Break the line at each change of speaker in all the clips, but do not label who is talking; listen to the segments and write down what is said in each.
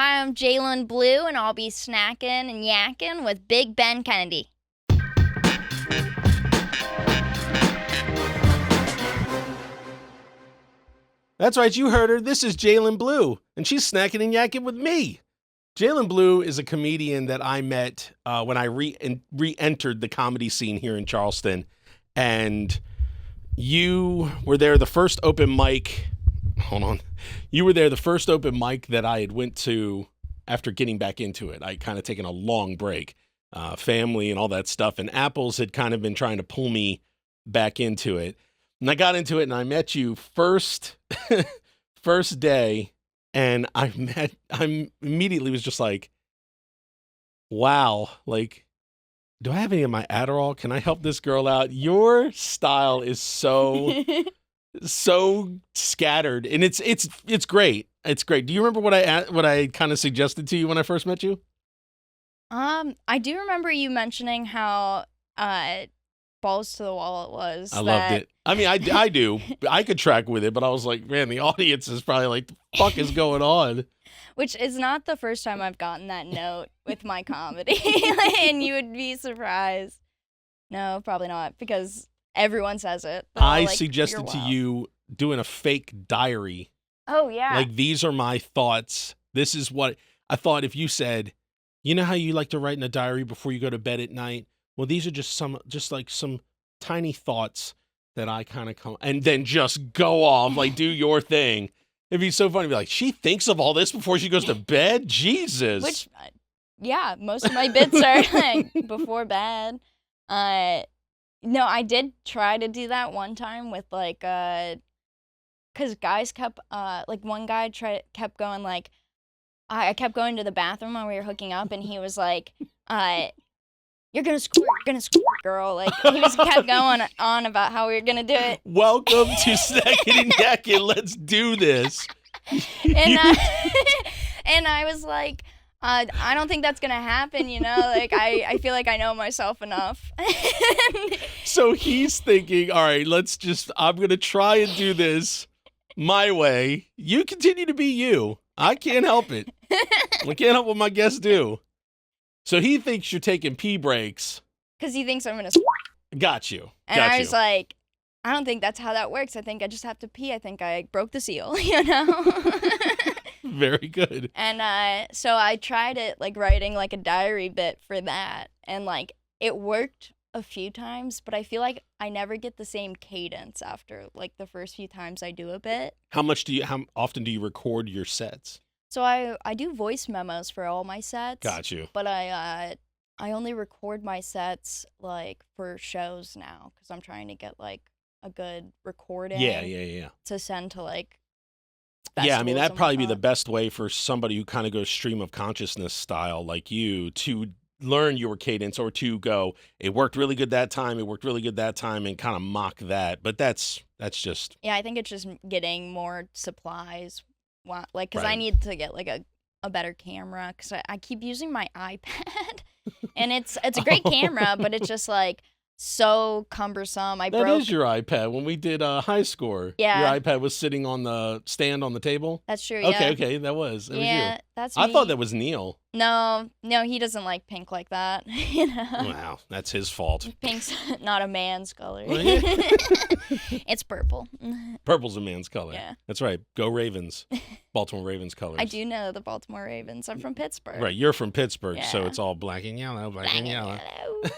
Hi, I'm Jaylyn Bleuw, and I'll be snacking and yakking with Big Ben Kennedy.
That's right, you heard her. This is Jaylyn Bleuw, and she's snacking and yakking with me. Jaylyn Bleuw is a comedian that I met when I re-entered the comedy scene here in Charleston, and you were there the first open mic. Hold on. You were there the first open mic that I had went to after getting back into it. I kind of taken a long break, family and all that stuff, and Apples had kind of been trying to pull me back into it. And I got into it and I met you first day, and I immediately was just like, wow, like, do I have any of my Adderall? Can I help this girl out? Your style is so scattered, and it's great. It's great. Do you remember what I kind of suggested to you when I first met you?
I do remember you mentioning how balls to the wall it was.
I loved it. I mean, I do. I could track with it, but I was like, man, the audience is probably like, the fuck is going on?
Which is not the first time I've gotten that note with my comedy, and you would be surprised. No, probably not, because everyone says it.
I suggested to you doing a fake diary.
Oh, yeah.
Like, these are my thoughts. This is what I thought. If you said, you know how you like to write in a diary before you go to bed at night? Well, these are just some tiny thoughts that I kind of come, and then just go off, like, do your thing. It'd be so funny to be like, she thinks of all this before she goes to bed? Jesus.
Which, yeah, most of my bits are like before bed. No, I did try to do that one time with like, because guys kept, like one guy kept going like, I kept going to the bathroom when we were hooking up, and he was like, you're gonna squirt, girl. Like, he kept going on about how we were gonna do it.
Welcome to Snackin Yakkin. Let's do this.
And I was like, I don't think that's gonna happen, you know? Like, I feel like I know myself enough.
So he's thinking, all right, I'm gonna try and do this my way. You continue to be you. I can't help it. I can't help what my guests do. So he thinks you're taking pee breaks.
Because he thinks I'm going to
Got you.
And I was like, I don't think that's how that works. I think I just have to pee. I think I broke the seal, you know?
Very good.
And so I tried it, like, writing, like, a diary bit for that. And, like, it worked a few times, but I feel like I never get the same cadence after, like, the first few times I do a bit.
How often do you record your sets?
So I do voice memos for all my sets.
Got you.
But I only record my sets, like, for shows now, because I'm trying to get, like, a good recording.
Yeah.
To send to, like,
yeah, I mean, that'd probably be the
whatnot.
best way for somebody who kind of goes stream of consciousness style like you to learn your cadence, or to go, it worked really good that time, and kind of mock that. But that's just...
Yeah, I think it's just getting more supplies. Like, because
Right.
I need to get, like, a better camera, because I keep using my iPad, and it's a great camera, but it's just, like, so cumbersome.
That is your iPad. When we did High Score,
Yeah.
your iPad was sitting on the stand on the table?
That's true, yeah.
Okay, that was you.
That's me.
I thought that was Neil.
No, he doesn't like pink like that, you know?
Wow, that's his fault.
Pink's not a man's color.
Well, yeah.
It's purple.
Purple's a man's color.
Yeah.
That's right. Go Ravens. Baltimore Ravens colors.
I do know the Baltimore Ravens. I'm from Pittsburgh.
Right, you're from Pittsburgh, so
Yeah.
it's all black and yellow, black and yellow.
Hello.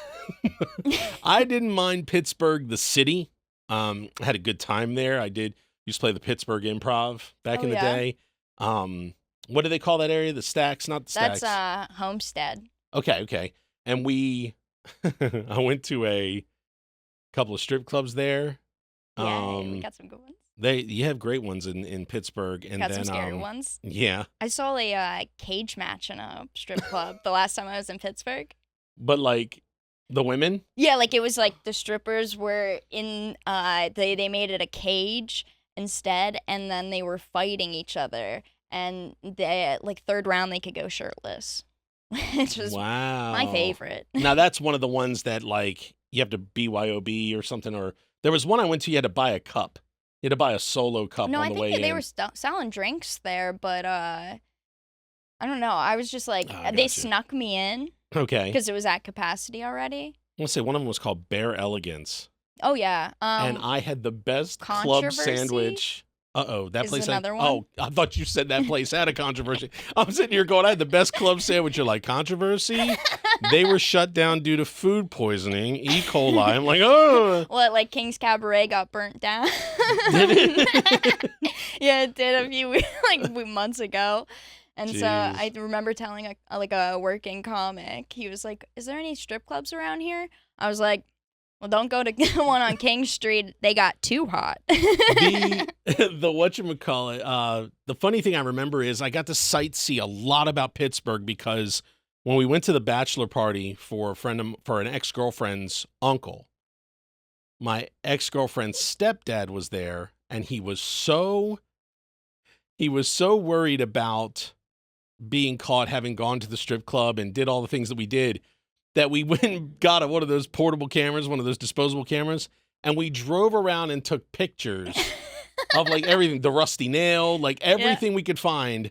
I didn't mind Pittsburgh, the city. I had a good time there. I used to play the Pittsburgh Improv back
Oh,
in the
yeah?
day. What do they call that area? The Stacks? Not the Stacks.
That's Homestead.
Okay. And I went to a couple of strip clubs there.
Yeah, we got some good ones.
You have great ones in Pittsburgh, and
Got
then
some scary ones.
Yeah,
I saw a cage match in a strip club the last time I was in Pittsburgh.
but like the women.
Yeah, like it was like the strippers were in they made it a cage instead, and then they were fighting each other, and they, like, third round they could go shirtless. Which was
Wow,
my favorite.
Now that's one of the ones that, like, you have to BYOB or something, or there was one I went to. You had to buy a cup. You had to buy a solo cup
No,
on
I
the
think
way
they
in.
were selling drinks there, but I don't know. I was just like,
Oh, I
they
gotcha.
snuck me in
Okay.
because it was at capacity already.
I want to say one of them was called Bare Elegance.
Oh, yeah.
And I had the best club
Controversy?
sandwich. That
Is
place.
another one?
Oh, I thought you said that place had a controversy. I'm sitting here going, I had the best club sandwich. You're like, controversy? They were shut down due to food poisoning, E. coli. I'm like, oh.
What, like King's Cabaret got burnt down?
Did it?
Yeah, it did a few months ago. And so
Jeez.
I remember telling a working comic, he was like, "Is there any strip clubs around here?" I was like, "Well, don't go to one on King Street. They got too hot."
the whatchamacallit, the funny thing I remember is I got to sightsee a lot about Pittsburgh because when we went to the bachelor party for an ex-girlfriend's uncle, my ex-girlfriend's stepdad was there, and he was so worried about being caught having gone to the strip club and did all the things that we did that we went and got one of those portable cameras, one of those disposable cameras, and we drove around and took pictures of like everything, the rusty nail, like everything we could find.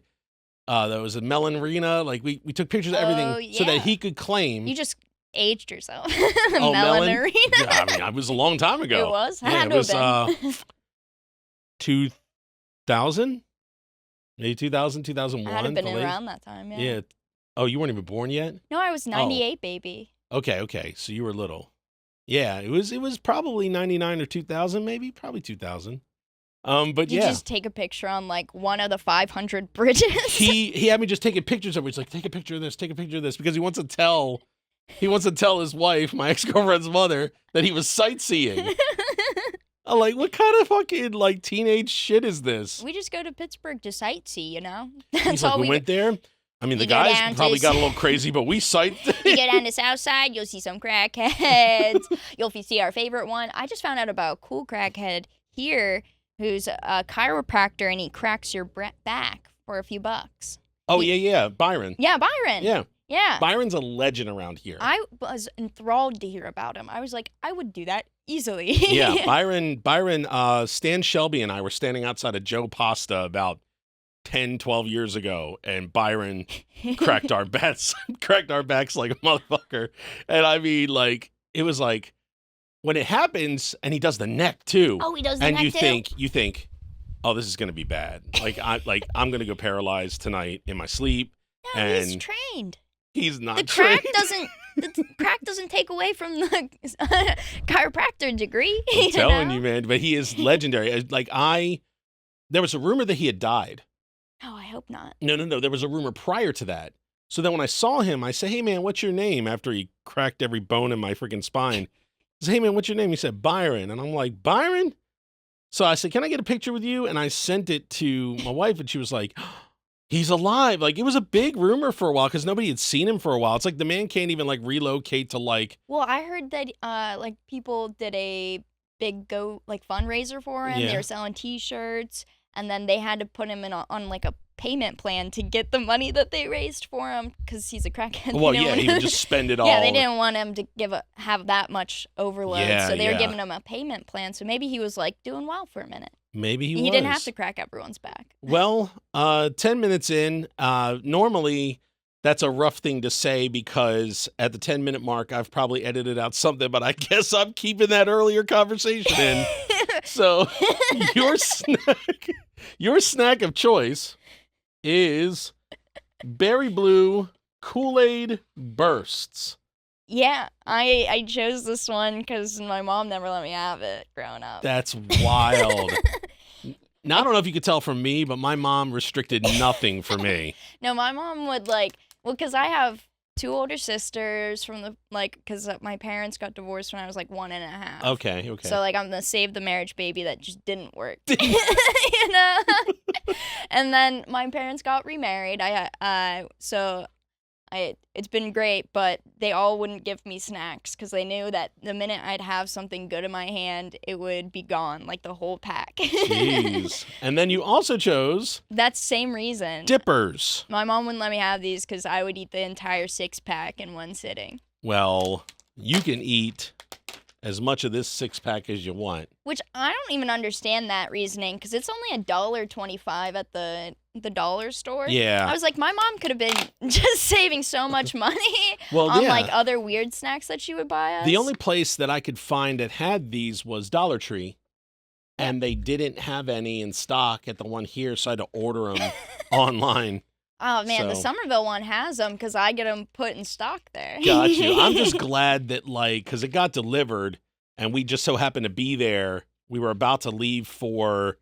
There was a Melanrina, like we took pictures of everything so that he could claim.
You just aged yourself.
Oh,
Melanrina.
Yeah, I mean, it was a long time ago.
It was?
Yeah,
Had
it was
to have been.
2000? Maybe 2000, 2001.
I had been
the latest.
around that time,
Yeah. Oh, you weren't even born yet?
No, I was 98, baby.
Okay. So you were little. Yeah, it was probably 99 or 2000, maybe, probably 2000. But
You just take a picture on like one of the 500 bridges.
He had me just taking pictures of it. He's like, take a picture of this, because he wants to tell his wife, my ex-girlfriend's mother, that he was sightseeing. I'm like, what kind of fucking like teenage shit is this?
We just go to Pittsburgh to sightsee, you know?
He's
That's
like,
all
we went there. I mean, the
You go
guys
down to
probably
s-
got a little crazy, but we sight.
You go down the south side, you'll see some crackheads. You'll see our favorite one. I just found out about a cool crackhead here who's a chiropractor, and he cracks your back for a few bucks.
Oh, yeah. Byron.
Yeah, Byron.
Yeah.
Yeah.
Byron's a legend around here.
I was enthralled to hear about him. I was like, I would do that easily.
Yeah, Byron, Stan Shelby and I were standing outside of Joe Pasta about 10, 12 years ago, and Byron cracked our backs like a motherfucker. And I mean, like, it was like, when it happens, and he does the neck too.
Oh, he does the
and
neck
you
too?
you think, oh, this is gonna be bad. I'm gonna go paralyzed tonight in my sleep.
No,
and
he's trained.
He's not
The
trained.
crack doesn't take away from the chiropractor degree.
I'm telling you, man. But he is legendary. There was a rumor that he had died.
Oh, I hope not.
No. There was a rumor prior to that. So then when I saw him, I said, hey, man, what's your name? After he cracked every bone in my freaking spine. I said, hey, man, what's your name? He said, Byron. And I'm like, Byron? So I said, can I get a picture with you? And I sent it to my wife, and she was like, he's alive. Like, it was a big rumor for a while because nobody had seen him for a while. It's like the man can't even like relocate to like.
Well, I heard that like people did a big fundraiser for him.
Yeah.
They were selling T-shirts, and then they had to put him on like a payment plan to get the money that they raised for him because he's a crackhead.
Well, yeah, he would just spend it all.
Yeah, they didn't want him to have that much overload,
Yeah,
so they were
yeah.
giving him a payment plan. So maybe he was like doing well for a minute.
Maybe he
He didn't have to crack everyone's back.
Well, 10 minutes in, normally that's a rough thing to say because at the 10-minute mark, I've probably edited out something, but I guess I'm keeping that earlier conversation in. So your snack of choice is Berry Blue Kool-Aid Bursts.
Yeah, I chose this one because my mom never let me have it growing up.
That's wild. Now, I don't know if you could tell from me, but my mom restricted nothing for me.
No, my mom would because I have two older sisters because my parents got divorced when I was like 1.5.
Okay.
So I'm the save the marriage baby that just didn't work. You know? And then my parents got remarried. It's been great, but they all wouldn't give me snacks because they knew that the minute I'd have something good in my hand, it would be gone, like the whole pack.
Jeez. And then you also chose
That's the same reason.
Dippers.
My mom wouldn't let me have these because I would eat the entire 6-pack in one sitting.
Well, you can eat as much of this 6-pack as you want.
Which I don't even understand that reasoning because it's only $1.25 at the the dollar store.
Yeah.
I was like, my mom could have been just saving so much money on like other weird snacks that she would buy us.
The only place that I could find that had these was Dollar Tree. And they didn't have any in stock at the one here, so I had to order them online.
Oh, man, the Somerville one has them because I get them put in stock there.
Got you. I'm just glad that, like, because it got delivered, and we just so happened to be there. We were about to leave for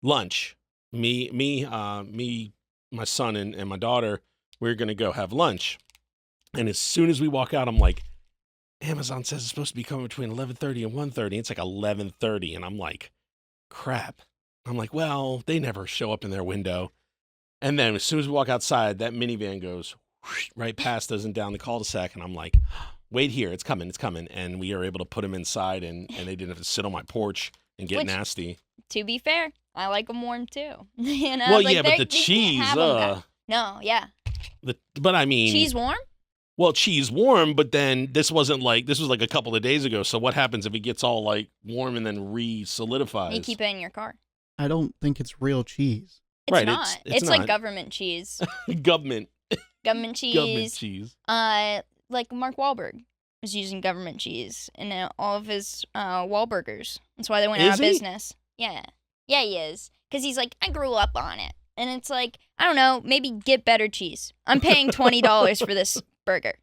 lunch. Me, my son, and my daughter, we were going to go have lunch. And as soon as we walk out, I'm like, Amazon says it's supposed to be coming between 11:30 and 1:30. It's like 11:30, and I'm like, crap. I'm like, well, they never show up in their window. And then as soon as we walk outside, that minivan goes whoosh, right past us and down the cul-de-sac. And I'm like, wait here. It's coming. It's coming. And we are able to put them inside, and they didn't have to sit on my porch and get nasty.
To be fair, I like them warm too. You know?
Well,
like,
yeah, but the cheese.
No, yeah.
But I mean.
Cheese warm?
Well, cheese warm, but then this was like a couple of days ago. So what happens if it gets all like warm and then re-solidifies?
You keep it in your car.
I don't think it's real cheese.
It's not. It's like government cheese.
Government
cheese.
Government cheese.
Like Mark Wahlberg was using government cheese in all of his Wahlburgers. That's why they went out of business. Yeah. Yeah, he is. Because he's like, I grew up on it. And it's like, I don't know, maybe get better cheese. I'm paying $20 for this burger.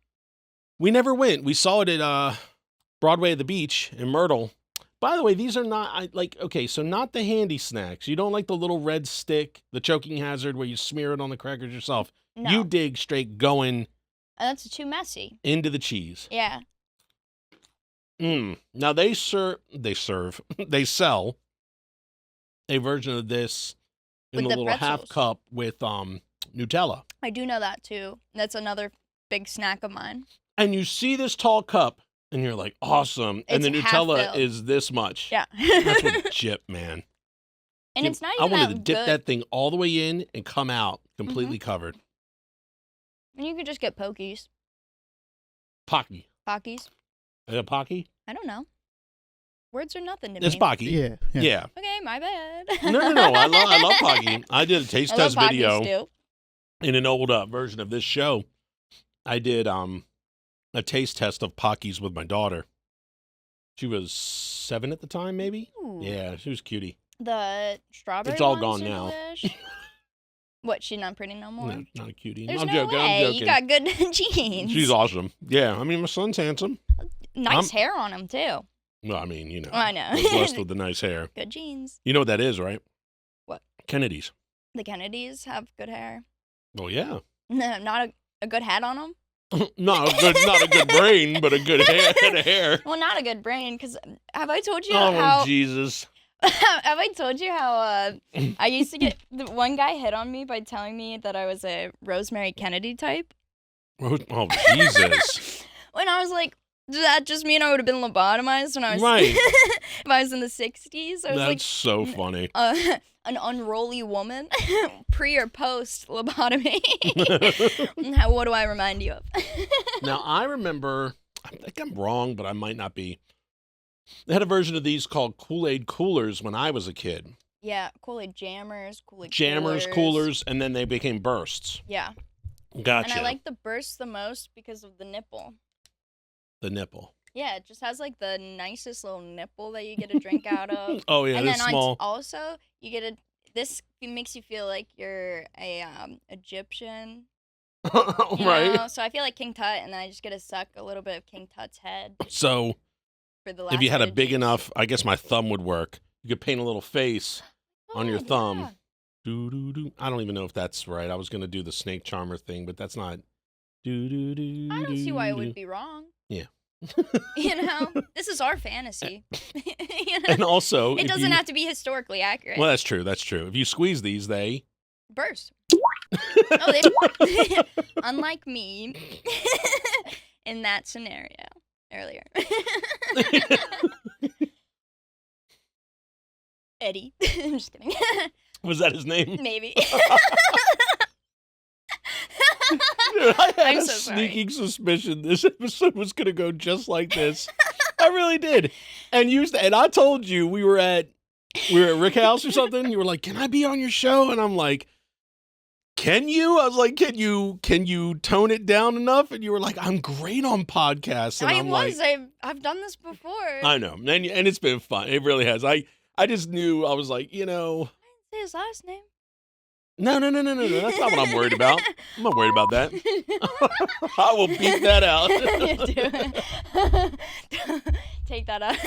We never went. We saw it at Broadway at the Beach in Myrtle. By the way, these are not so not the handy snacks. You don't like the little red stick, the choking hazard where you smear it on the crackers yourself.
No.
You dig straight going.
That's too messy.
Into the cheese.
Yeah.
Now they sell a version of this in
with
a little
pretzels.
half cup with Nutella.
I do know that too. That's another big snack of mine.
And you see this tall cup, and you're like, awesome. And the Nutella is this much.
Yeah.
That's legit, man.
And
Dude,
it's not even
I wanted to dip
good.
that thing all the way in and come out completely covered.
And you could just get Pokies.
Pocky.
Pockies.
Is it Pocky?
I don't know. Words are nothing to me.
It's Pocky.
Yeah.
Okay, my bad.
No. I love Pocky. I did a taste test video
too.
in an old version of this show. I did a taste test of Pockies with my daughter. She was 7 at the time, maybe.
Ooh.
Yeah, she was cutie.
The strawberry.
It's all
ones
gone
are
now.
delish. What? She's not pretty no more.
No, not a cutie.
There's
I'm
no
joking.
way.
I'm joking.
You got good genes.
She's awesome. Yeah, I mean, my son's handsome.
Nice hair on him too.
Well, I mean, you know.
I know.
I'm blessed with the nice hair.
Good genes.
You know what that is, right?
What?
Kennedys.
The Kennedys have good hair.
Well, yeah.
No, not a good head on them.
not a good brain, but a good head of hair.
Well, not a good brain, because have I told you
Oh,
how...
Jesus.
Have I told you how I used to get... The one guy hit on me by telling me that I was a Rosemary Kennedy type.
Oh, Jesus.
When I was like, does that just mean I would have been lobotomized when I was...
Right.
If I was in the 60s? I was
That's so funny.
An unruly woman, pre or post lobotomy. What do I remind you of?
Now, I remember, I think I'm wrong, but I might not be. They had a version of these called Kool-Aid coolers when I was a kid.
Yeah, Kool-Aid jammers, Kool-Aid
coolers, and then they became bursts.
Yeah.
Gotcha.
And I like the bursts the most because of the nipple.
The nipple.
Yeah, it just has like the nicest little nipple that you get a drink out of.
Oh, yeah,
and
it's
then
small.
Also, you get this makes you feel like you're a Egyptian.
Right.
Know? So I feel like King Tut, and then I just get to suck a little bit of King Tut's head.
So
for the last
if you had a big
juice.
enough, I guess my thumb would work. You could paint a little face on your thumb.
Yeah.
Do. I don't even know if that's right. I was going to do the snake charmer thing, but that's not. Do.
I don't see why it would be wrong.
Yeah.
You know, this is our fantasy. You know?
And also,
it doesn't have to be historically accurate.
Well, that's true. That's true. If you squeeze these, they
burst. Oh, they unlike me in that scenario earlier. Eddie. I'm just kidding.
Was that his name?
Maybe.
Dude, I had
I'm
a
so sorry.
sneaking suspicion this episode was going to go just like this. I really did. And I told you we were at Rick House or something. You were like, "Can I be on your show?" And I'm like, can you? I was like, can you tone it down enough? And you were like, I'm great on podcasts. And I'm like,
I've done this before.
I know, and it's been fun. It really has. I just knew. I was like,
I didn't say his last name.
No. That's not what I'm worried about. I'm not worried about that. I will beat that out.
Take that out.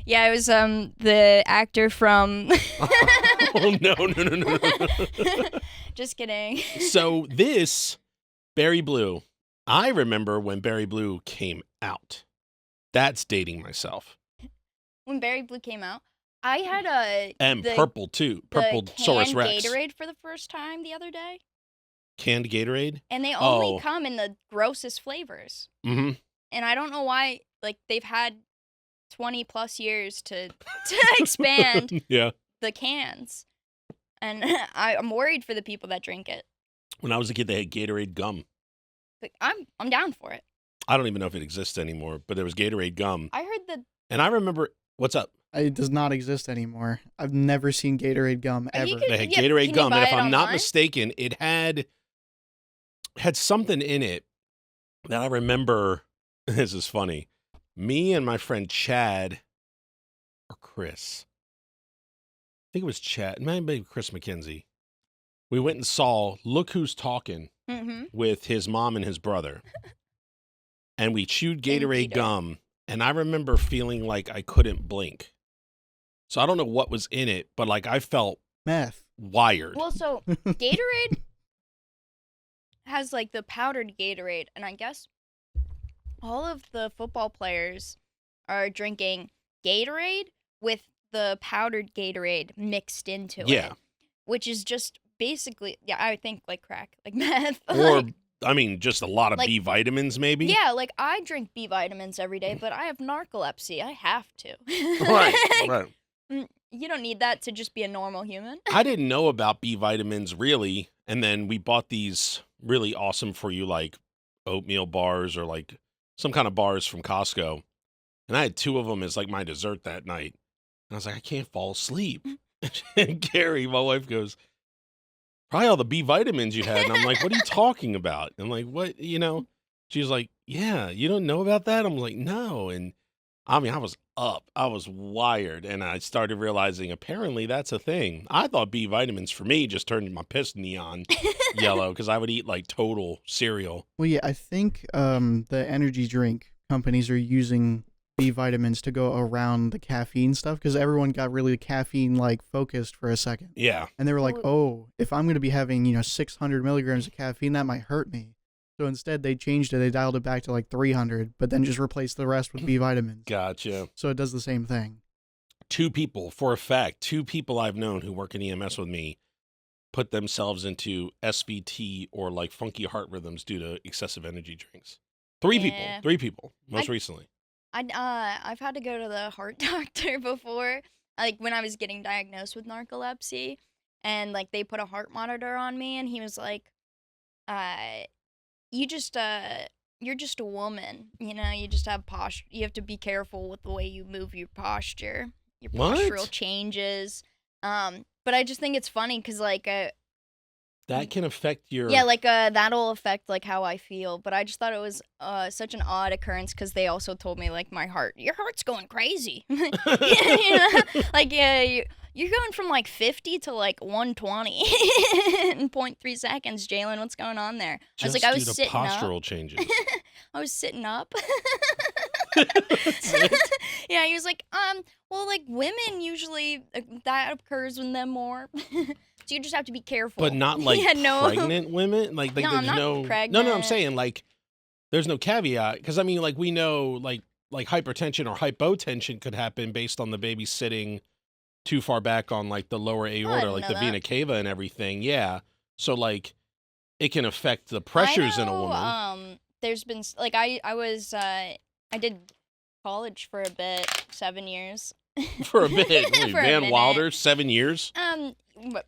Yeah, it was the actor from.
Oh no.
Just kidding.
So this Barry Blue, I remember when Barry Blue came out. That's dating myself.
When Barry Blue came out, I had
purple too. Purple Saurus Rex.
Gatorade for the first time the other day.
Canned Gatorade?
And they only come in the grossest flavors.
Mm-hmm.
And I don't know why, like, they've had 20 plus years to expand the cans. And I'm worried for the people that drink it.
When I was a kid, they had Gatorade gum.
But I'm down for it.
I don't even know if it exists anymore, but there was Gatorade gum.
I heard
And I remember, what's up?
It does not exist anymore. I've never seen Gatorade gum ever.
They had Gatorade gum, and if I'm not mistaken, it had something in it that I remember. This is funny. Me and my friend Chad, or Chris, I think it was Chad, maybe Chris McKenzie. We went and saw Look Who's Talking with his mom and his brother. And we chewed Gatorade gum, and I remember feeling like I couldn't blink. So I don't know what was in it, but like I felt
meth
wired.
Well, so Gatorade has like the powdered Gatorade, and I guess all of the football players are drinking Gatorade with the powdered Gatorade mixed into it. Which is just basically, I think like crack, like meth.
Or, I mean, just a lot of B vitamins maybe.
Yeah, like I drink B vitamins every day, but I have narcolepsy. I have to.
Right.
You don't need that to just be a normal human.
I didn't know about B vitamins really, and then we bought these really awesome for you like oatmeal bars or like some kind of bars from Costco. And I had 2 of them as like my dessert that night. And I was like, I can't fall asleep. And Carrie, my wife, goes, probably all the B vitamins you had. And I'm like, what are you talking about? And I'm like, what, She's like, yeah, you don't know about that? I'm like, no. And I mean, I was up. I was wired. And I started realizing apparently that's a thing. I thought B vitamins for me just turned my piss neon yellow because I would eat like total cereal.
Well, yeah, I think the energy drink companies are using B vitamins to go around the caffeine stuff because everyone got really caffeine like focused for a second.
Yeah.
And they were like, oh, if I'm going to be having, 600 milligrams of caffeine, that might hurt me. So instead, they changed it. They dialed it back to like 300, but then just replaced the rest with B vitamins.
Gotcha.
So it does the same thing.
2 people I've known who work in EMS with me put themselves into SVT or like funky heart rhythms due to excessive energy drinks. 3 people, most recently.
I've had to go to the heart doctor before, like when I was getting diagnosed with narcolepsy, and like they put a heart monitor on me, and he was like, you're just a woman, you just have posture. You have to be careful with the way you move your posture. Your postural changes. But I just think it's funny because like
that can affect your
that'll affect like how I feel. But I just thought it was such an odd occurrence because they also told me like your heart's going crazy. You're going from like 50 to like 120 in 0.3 seconds, Jaylyn. What's going on there? I was sitting
postural
up.
Changes.
I was sitting up. Yeah, he was like, well, like women usually that occurs with them more. So you just have to be careful.
But not like pregnant women? Like
no, I'm not pregnant.
No, I'm saying like there's no caveat. Because I mean like we know like hypertension or hypotension could happen based on the baby sitting too far back on like the lower aorta, like the vena cava and everything. Yeah. So like it can affect the pressures in a woman.
There's been like I did college for a bit, 7 years.
For a bit. Wait, Van Wilder, 7 years?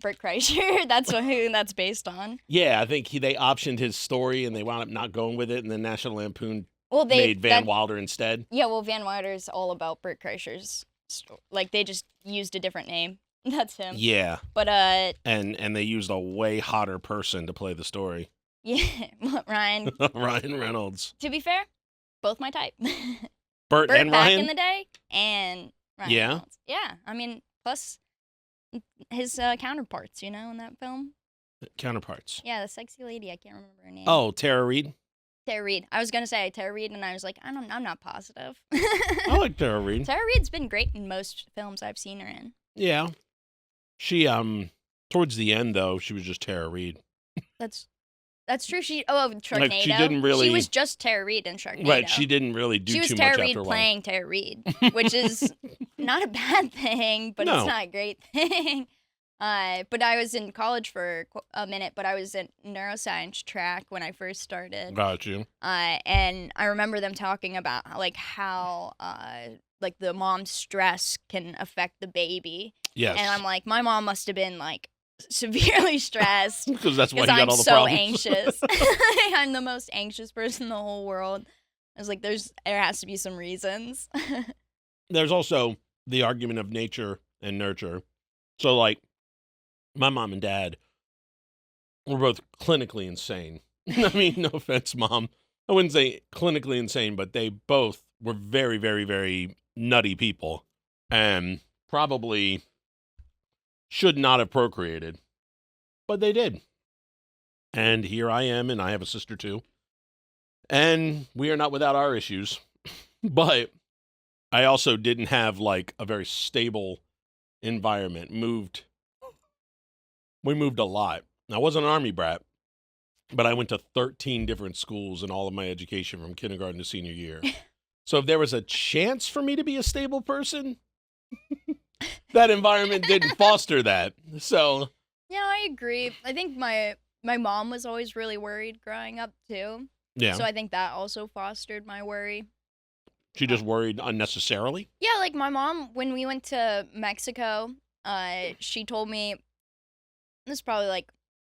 Bert Kreischer, that's who that's based on.
Yeah, I think they optioned his story and they wound up not going with it, and then National Lampoon made Van Wilder instead.
Yeah, well, Van Wilder is all about Bert Kreischer's story. Like, they just used a different name. That's him.
Yeah.
But
And they used a way hotter person to play the story.
yeah, Ryan.
Ryan Reynolds.
To be fair, both my type.
Bert and
back
Ryan?
in the day, and Ryan
Yeah?
Reynolds. Yeah, I mean, plus his counterparts, in that film.
Counterparts.
Yeah, the sexy lady. I can't remember her name.
Oh, Tara Reid?
Tara Reid. I was gonna say Tara Reid, and I was like, I'm not positive.
I like Tara Reid.
Tara Reid's been great in most films I've seen her in.
Yeah. She, towards the end, though, she was just Tara Reid.
That's true. Sharknado.
Like, she didn't really...
She was just Tara Reid in Sharknado.
Right, she didn't really do too much after a while.
She was Tara Reid playing Tara Reid, which is not a bad thing, but it's not a great thing. But I was in college for a minute, but I was in neuroscience track when I first started.
Got you.
And I remember them talking about how the mom's stress can affect the baby.
Yes.
And I'm like, my mom must have been severely stressed
because that's why you got
I'm
all the
so
problems.
anxious. I'm the most anxious person in the whole world. I was like, there has to be some reasons.
There's also the argument of nature and nurture. So, my mom and dad were both clinically insane. I mean, no offense, Mom. I wouldn't say clinically insane, but they both were very, very, very nutty people and probably should not have procreated, but they did. And here I am, and I have a sister too. And we are not without our issues, but I also didn't have a very stable environment. We moved a lot. I wasn't an Army brat, but I went to 13 different schools in all of my education from kindergarten to senior year. So if there was a chance for me to be a stable person, that environment didn't foster that. So
yeah, I agree. I think my mom was always really worried growing up too.
Yeah.
So I think that also fostered my worry.
She just worried unnecessarily?
Yeah, my mom, when we went to Mexico, she told me, this is probably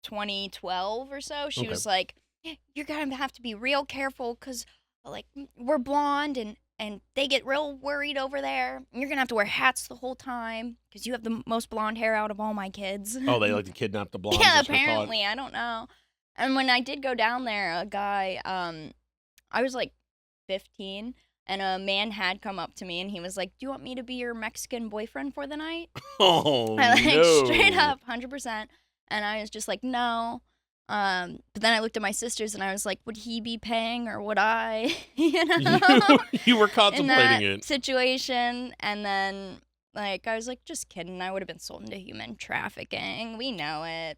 2012 or so, she was like, you're going to have to be real careful because we're blonde and they get real worried over there. And you're going to have to wear hats the whole time because you have the most blonde hair out of all my kids.
Oh, they like to kidnap the blondes?
Yeah, apparently. I don't know. And when I did go down there, a guy, I was 15, and a man had come up to me and he was like, do you want me to be your Mexican boyfriend for the night?
Oh,
no. Straight up, 100%. And I was just like, no. But then I looked at my sisters and I was like, would he be paying or would I?
You were contemplating
in that
it.
situation. And then, I was like, just kidding. I would have been sold into human trafficking. We know it.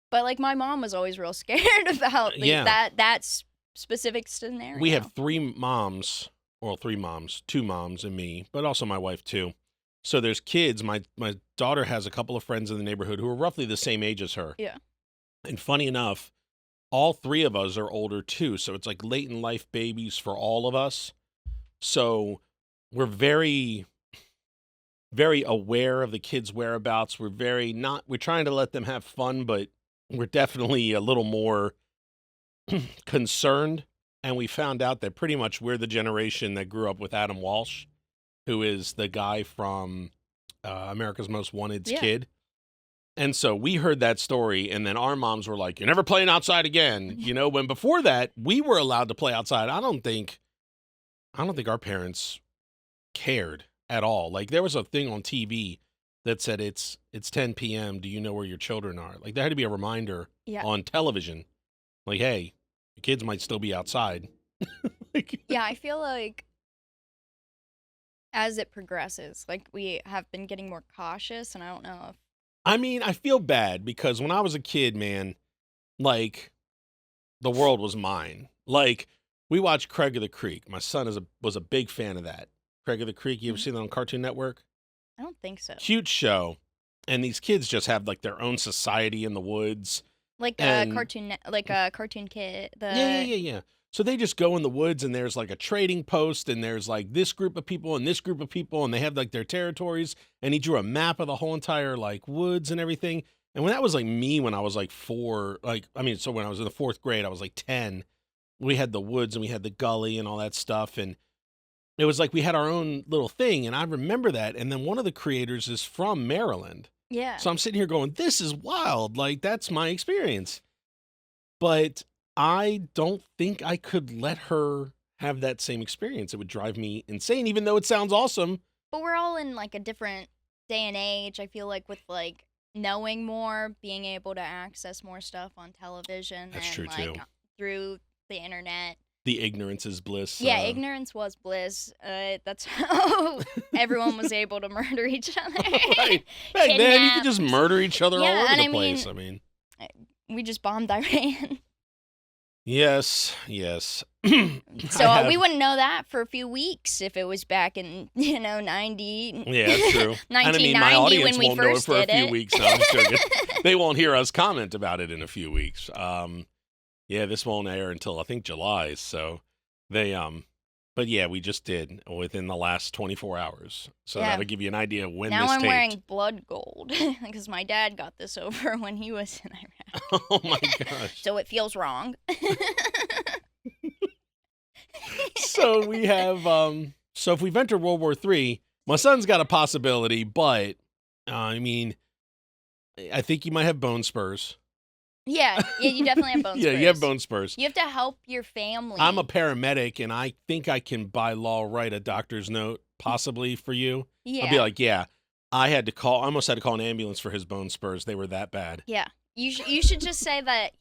But, my mom was always real scared about that specific scenario.
We have three moms, 2 moms and me, but also my wife too. So there's kids. My daughter has a couple of friends in the neighborhood who are roughly the same age as her.
Yeah.
And funny enough, all 3 of us are older too. So it's late in life babies for all of us. So we're very, very aware of the kids' whereabouts. We're trying to let them have fun, but we're definitely a little more concerned. And we found out that pretty much we're the generation that grew up with Adam Walsh, who is the guy from America's Most Wanted's kid. And so we heard that story, and then our moms were like, you're never playing outside again. When before that, we were allowed to play outside. I don't think our parents cared at all. There was a thing on TV that said it's 10 p.m. Do you know where your children are? There had to be a reminder on television. Hey, your kids might still be outside.
Yeah, I feel like as it progresses, we have been getting more cautious, and I don't know if...
I mean, I feel bad because when I was a kid, man, the world was mine. We watched Craig of the Creek. My son was a big fan of that. Craig of the Creek, you ever seen that on Cartoon Network?
I don't think so.
Cute show. And these kids just have their own society in the woods.
A cartoon kid.
Yeah. So they just go in the woods and there's a trading post and there's this group of people and this group of people and they have their territories, and he drew a map of the whole entire woods and everything. And when that was me when I was 4, so when I was in the 4th grade, I was 10, we had the woods and we had the gully and all that stuff. And it was we had our own little thing. And I remember that. And then one of the creators is from Maryland.
Yeah.
So I'm sitting here going, this is wild. Like, that's my experience. But I don't think I could let her have that same experience. It would drive me insane, even though it sounds awesome.
But we're all in like a different day and age. I feel like with like knowing more, being able to access more stuff on television
That's
and
true,
like
too.
through the internet.
The ignorance is bliss.
Yeah, ignorance was bliss. That's how everyone was able to murder each other.
Right. Back then, you could
Kidnap.
just murder each other all
Yeah,
over
and
the
I mean-
place. I mean,
We just bombed Iran.
yes.
So we wouldn't know that for a few weeks if it was back in, 90.
Yeah, that's true. And I mean, my
1990
audience
when we
won't know it
first
for a
did
few
it.
weeks. No, I'm joking. They won't hear us comment about it in a few weeks. Yeah, this won't air until I think July. So they but yeah, we just did within the last 24 hours. So
Yeah.
that'll give you an idea of when
Now
this
I'm
taped.
wearing blood gold because my dad got this over when he was in Iraq.
Oh my gosh.
So it feels wrong.
So we have so if we've entered World War III, my son's got a possibility, but I mean, I think you might have bone spurs.
Yeah, you definitely have bone
Yeah,
spurs.
you have bone spurs.
You have to help your family.
I'm a paramedic, and I think I can, by law, write a doctor's note, possibly for you.
Yeah.
I'll be like, yeah, I almost had to call an ambulance for his bone spurs. They were that bad.
Yeah. You should just say that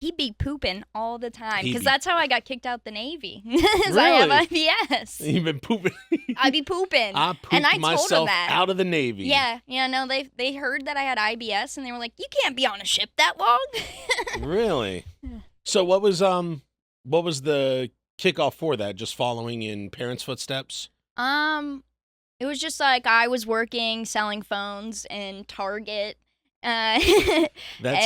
he'd be pooping all the time
He'd
because
be-
that's how I got kicked out the Navy. 'Cause I have IBS.
You've been pooping.
I'd be pooping.
I pooped
And I told him
myself
that.
out of the Navy.
Yeah, no, they heard that I had IBS and they were like, "You can't be on a ship that long."
Really? So what was the kickoff for that? Just following in parents' footsteps?
It was just like I was working selling phones in Target.
That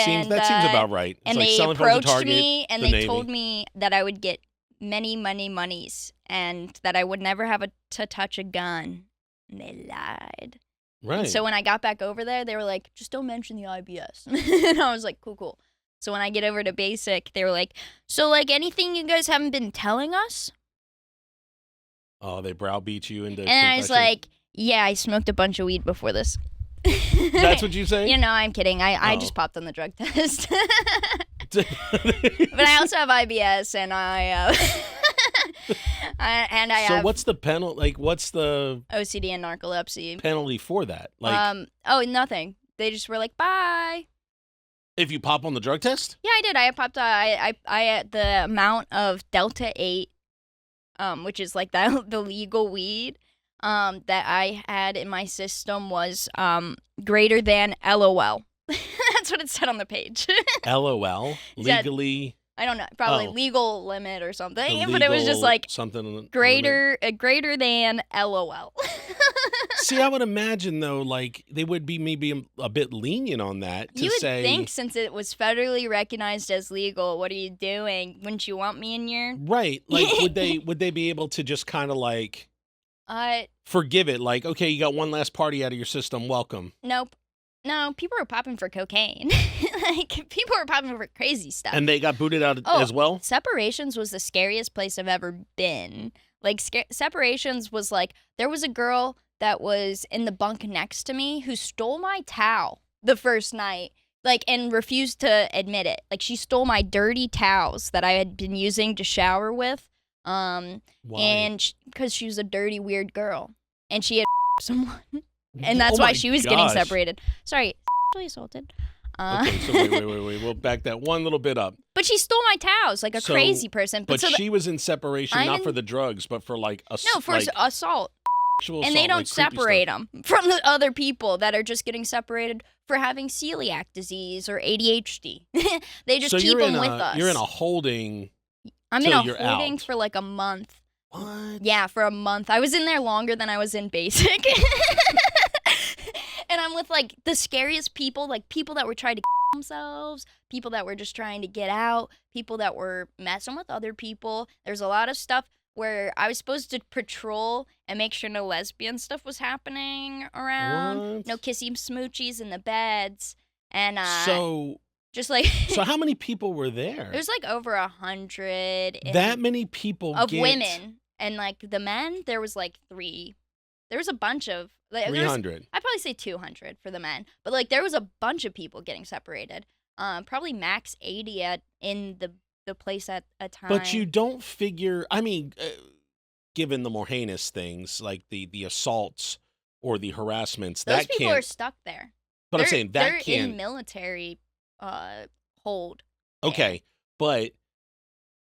seems about right. It's
And
like
they
selling phones at
approached
Target,
me and
the
they
Navy.
told me that I would get many monies and that I would never have to touch a gun. And they lied.
Right.
And so when I got back over there, they were like, just don't mention the IBS. And I was like, cool. So when I get over to basic, they were like, so like anything you guys haven't been telling us?
Oh, they browbeat you into
And I was
confession.
like, yeah, I smoked a bunch of weed before this.
That's what you say?
I'm kidding. I
Oh.
just popped on the drug test.
But
But I also have IBS, and I
So
have
what's the penalty? Like, what's the
OCD and narcolepsy.
penalty for that? Like,
Nothing. They just were like, bye.
if you pop on the drug test?
Yeah, I did. I popped. I the amount of Delta 8, which is like the legal weed, that I had in my system was greater than LOL. That's what it said on the page.
LOL?
Yeah.
Legally?
I don't know, probably
Oh.
legal limit or something.
the
But it was just
legal
like
something
greater than LOL.
See, I would imagine though, like they would be maybe a bit lenient on that to
You would
say,
think since it was federally recognized as legal, what are you doing? Wouldn't you want me in your?
right? Like, would they be able to just kind of like forgive it? Like, okay, you got one last party out of your system. Welcome.
Nope. No, people were popping for cocaine. Like, people were popping for crazy stuff.
And they got booted out
Oh.
as well.
Separations was the scariest place I've ever been. Like, Separations was like, there was a girl that was in the bunk next to me who stole my towel the first night, like, and refused to admit it. Like, she stole my dirty towels that I had been using to shower with.
Why?
And because she was a dirty, weird girl. And she had someone. And that's
Oh
why
my
she was getting
gosh.
separated. Sorry, sexually assaulted.
Okay, so wait. We'll back that one little bit up.
But she stole my towels like a
So-
crazy person.
But
so
she was in separation
I'm
not
in-
for the drugs, but for like
no, for
like
assault.
actual
And they
assault,
don't
like creepy
separate
stuff.
them from the other people that are just getting separated for having celiac disease or ADHD. They just
So
keep
you're in
them with
a
us.
you're in a holding.
I'm in
till
a
you're
holding
out.
for like a month.
What?
Yeah, for a month. I was in there longer than I was in basic. And I'm with like the scariest people, like people that were trying to themselves, people that were just trying to get out, people that were messing with other people. There's a lot of stuff where I was supposed to patrol and make sure no lesbian stuff was happening around.
What?
No kissy smoochies in the beds. And
So
just like
how many people were there?
there's like over 100
That many people
of
get...
women. And like the men, there was like 3. There was a bunch of Like,
300.
I'd probably say 200 for the men. But like there was a bunch of people getting separated. Probably max 80 in the place at a time.
But you don't figure, I mean, given the more heinous things like the assaults or the harassments,
those
that
people
can't.
are stuck there.
But I'm saying that
they're
can't.
in military hold.
Okay, but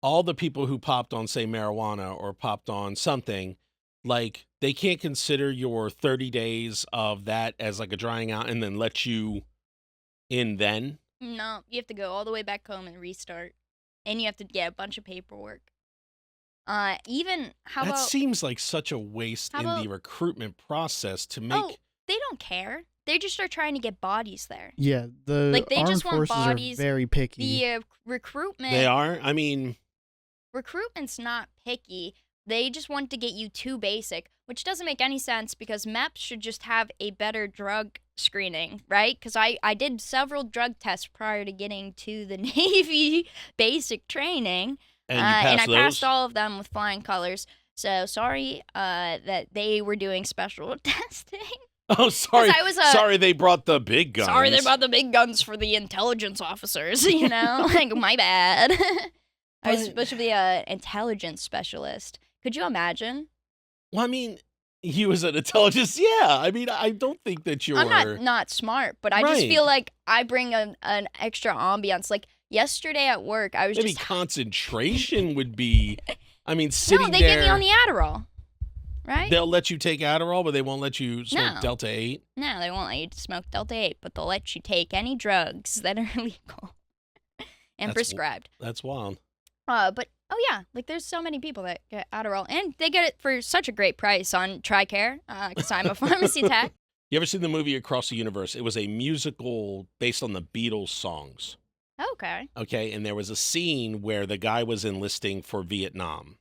all the people who popped on, say, marijuana or popped on something, like they can't consider your 30 days of that as like a drying out and then let you in then?
No, you have to go all the way back home and restart. And you have to get a bunch of paperwork. Even how
that
about
seems like such a waste in the recruitment process to make.
Oh, they don't care. They just are trying to get bodies there.
Yeah, the
Like, they
armed
just want
forces
bodies.
are very picky.
The recruitment.
They are? I mean,
Recruitment's not picky. They just want to get you too basic, which doesn't make any sense because MEPS should just have a better drug screening, right? Because I did several drug tests prior to getting to the Navy basic training.
and you passed
I
those?
passed all of them with flying colors. So sorry that they were doing special testing.
Oh, sorry.
I was
sorry they brought the big guns.
Sorry they brought the big guns for the intelligence officers, you know? Like, my bad. I was supposed to be an intelligence specialist. Could you imagine?
Well, I mean, you as an intelligence, yeah. I mean, I don't think that you're.
I'm not smart, but I just
Right.
feel like I bring an extra ambiance. Like, yesterday at work, I was
Maybe
just...
concentration would be. I mean, sitting
No, they
there.
get me on the Adderall, right?
They'll let you take Adderall, but they won't let you smoke
No.
Delta 8.
No, they won't let you smoke Delta 8, but they'll let you take any drugs that are legal and
That's
prescribed.
That's wild.
But, oh yeah, like there's so many people that get Adderall, and they get it for such a great price on TRICARE, because I'm a pharmacy tech.
You ever seen the movie Across the Universe? It was a musical based on the Beatles songs.
Okay.
Okay, and there was a scene where the guy was enlisting for Vietnam,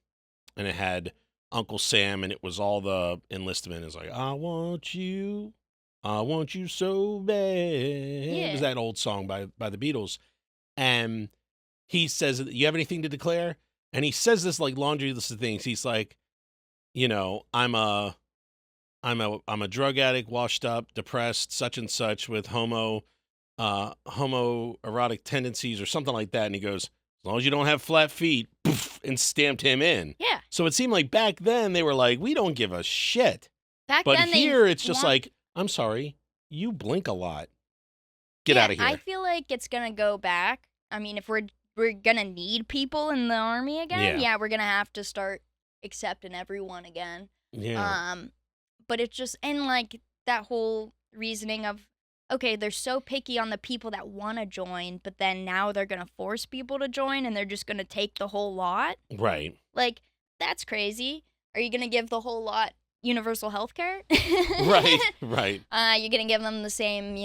and it had Uncle Sam, and it was all the enlistment. It's like, I want you so bad. It was
Yeah.
that old song by the Beatles. And he says, you have anything to declare? And he says this like laundry list of things. He's like, you know, I'm a drug addict, washed up, depressed, such and such with homoerotic tendencies or something like that. And he goes, as long as you don't have flat feet, poof, and stamped him in.
Yeah.
So it seemed like back then they were like, we don't give a shit.
Back
But
then
here it's just
want-
like, I'm sorry, you blink a lot. Get out of here.
I feel like it's gonna go back. I mean, if we're gonna need people in the army again,
Yeah.
we're gonna have to start accepting everyone again.
Yeah.
But it's just, and like that whole reasoning of, okay, they're so picky on the people that want to join, but then now they're gonna force people to join, and they're just gonna take the whole lot.
Right.
Like, that's crazy. Are you gonna give the whole lot universal health care?
Right. Right.
You're gonna give them the same,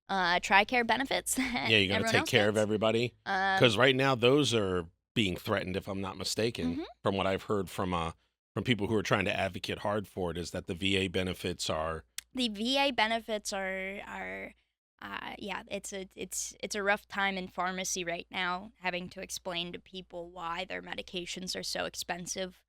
TRICARE benefits.
Yeah, you're going to take care of everybody. Because right now those are being threatened, if I'm not mistaken,
Mhm.
from what I've heard from people who are trying to advocate hard for it, is that the VA benefits are.
The VA benefits it's a rough time in pharmacy right now, having to explain to people why their medications are so expensive,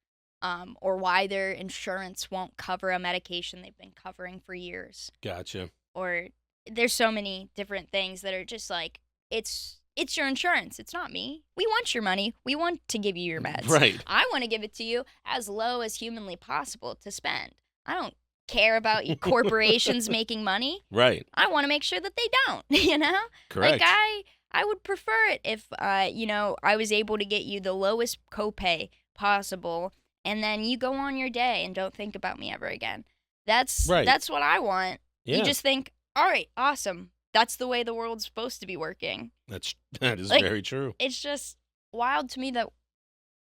or why their insurance won't cover a medication they've been covering for years.
Gotcha.
Or there's so many different things that are just like, it's your insurance. It's not me. We want your money. We want to give you your meds.
Right.
I want to give it to you as low as humanly possible to spend. I don't care about you corporations making money.
Right.
I want to make sure that they don't, you know?
Correct.
Like, I would prefer it if, I was able to get you the lowest copay possible, and then you go on your day and don't think about me ever again. That's what I want.
Yeah.
You just think, all right, awesome. That's the way the world's supposed to be working.
That is
Like,
very true.
It's just wild to me that,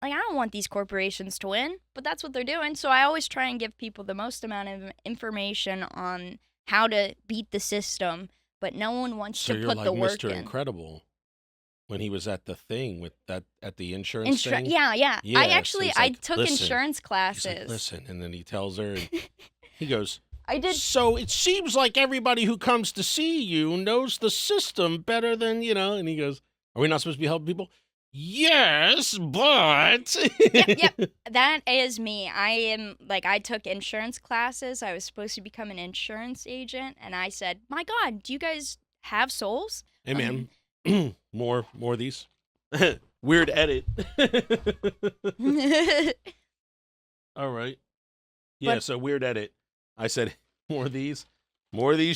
like, I don't want these corporations to win, but that's what they're doing. So I always try and give people the most amount of information on how to beat the system, but no one wants
So
to
you're
put
like
the work
Mr.
in.
Incredible when he was at the thing with that at the insurance thing.
Yeah.
Yeah,
I
so it's like,
took
listen.
insurance
He's
classes.
like, listen, and then he tells her, and he goes,
I did.
so it seems like everybody who comes to see you knows the system better than, and he goes, are we not supposed to be helping people? Yes, but
Yep. That is me. I took insurance classes. I was supposed to become an insurance agent, and I said, "My God, do you guys have souls?"
Hey man, more of these. Weird edit. All right. Yeah,
But-
so weird edit. I said more of these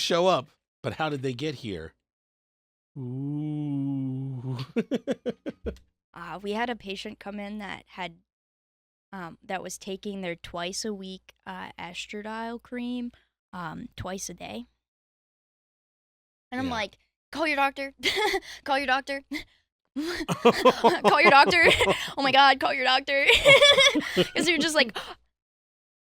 show up. But how did they get here? Ooh.
We had a patient come in that was taking their twice a week estradiol cream twice a day. And I'm
Yeah.
like, call your doctor. Call your doctor. Call your doctor. Oh my God, call your doctor. Because you're just like,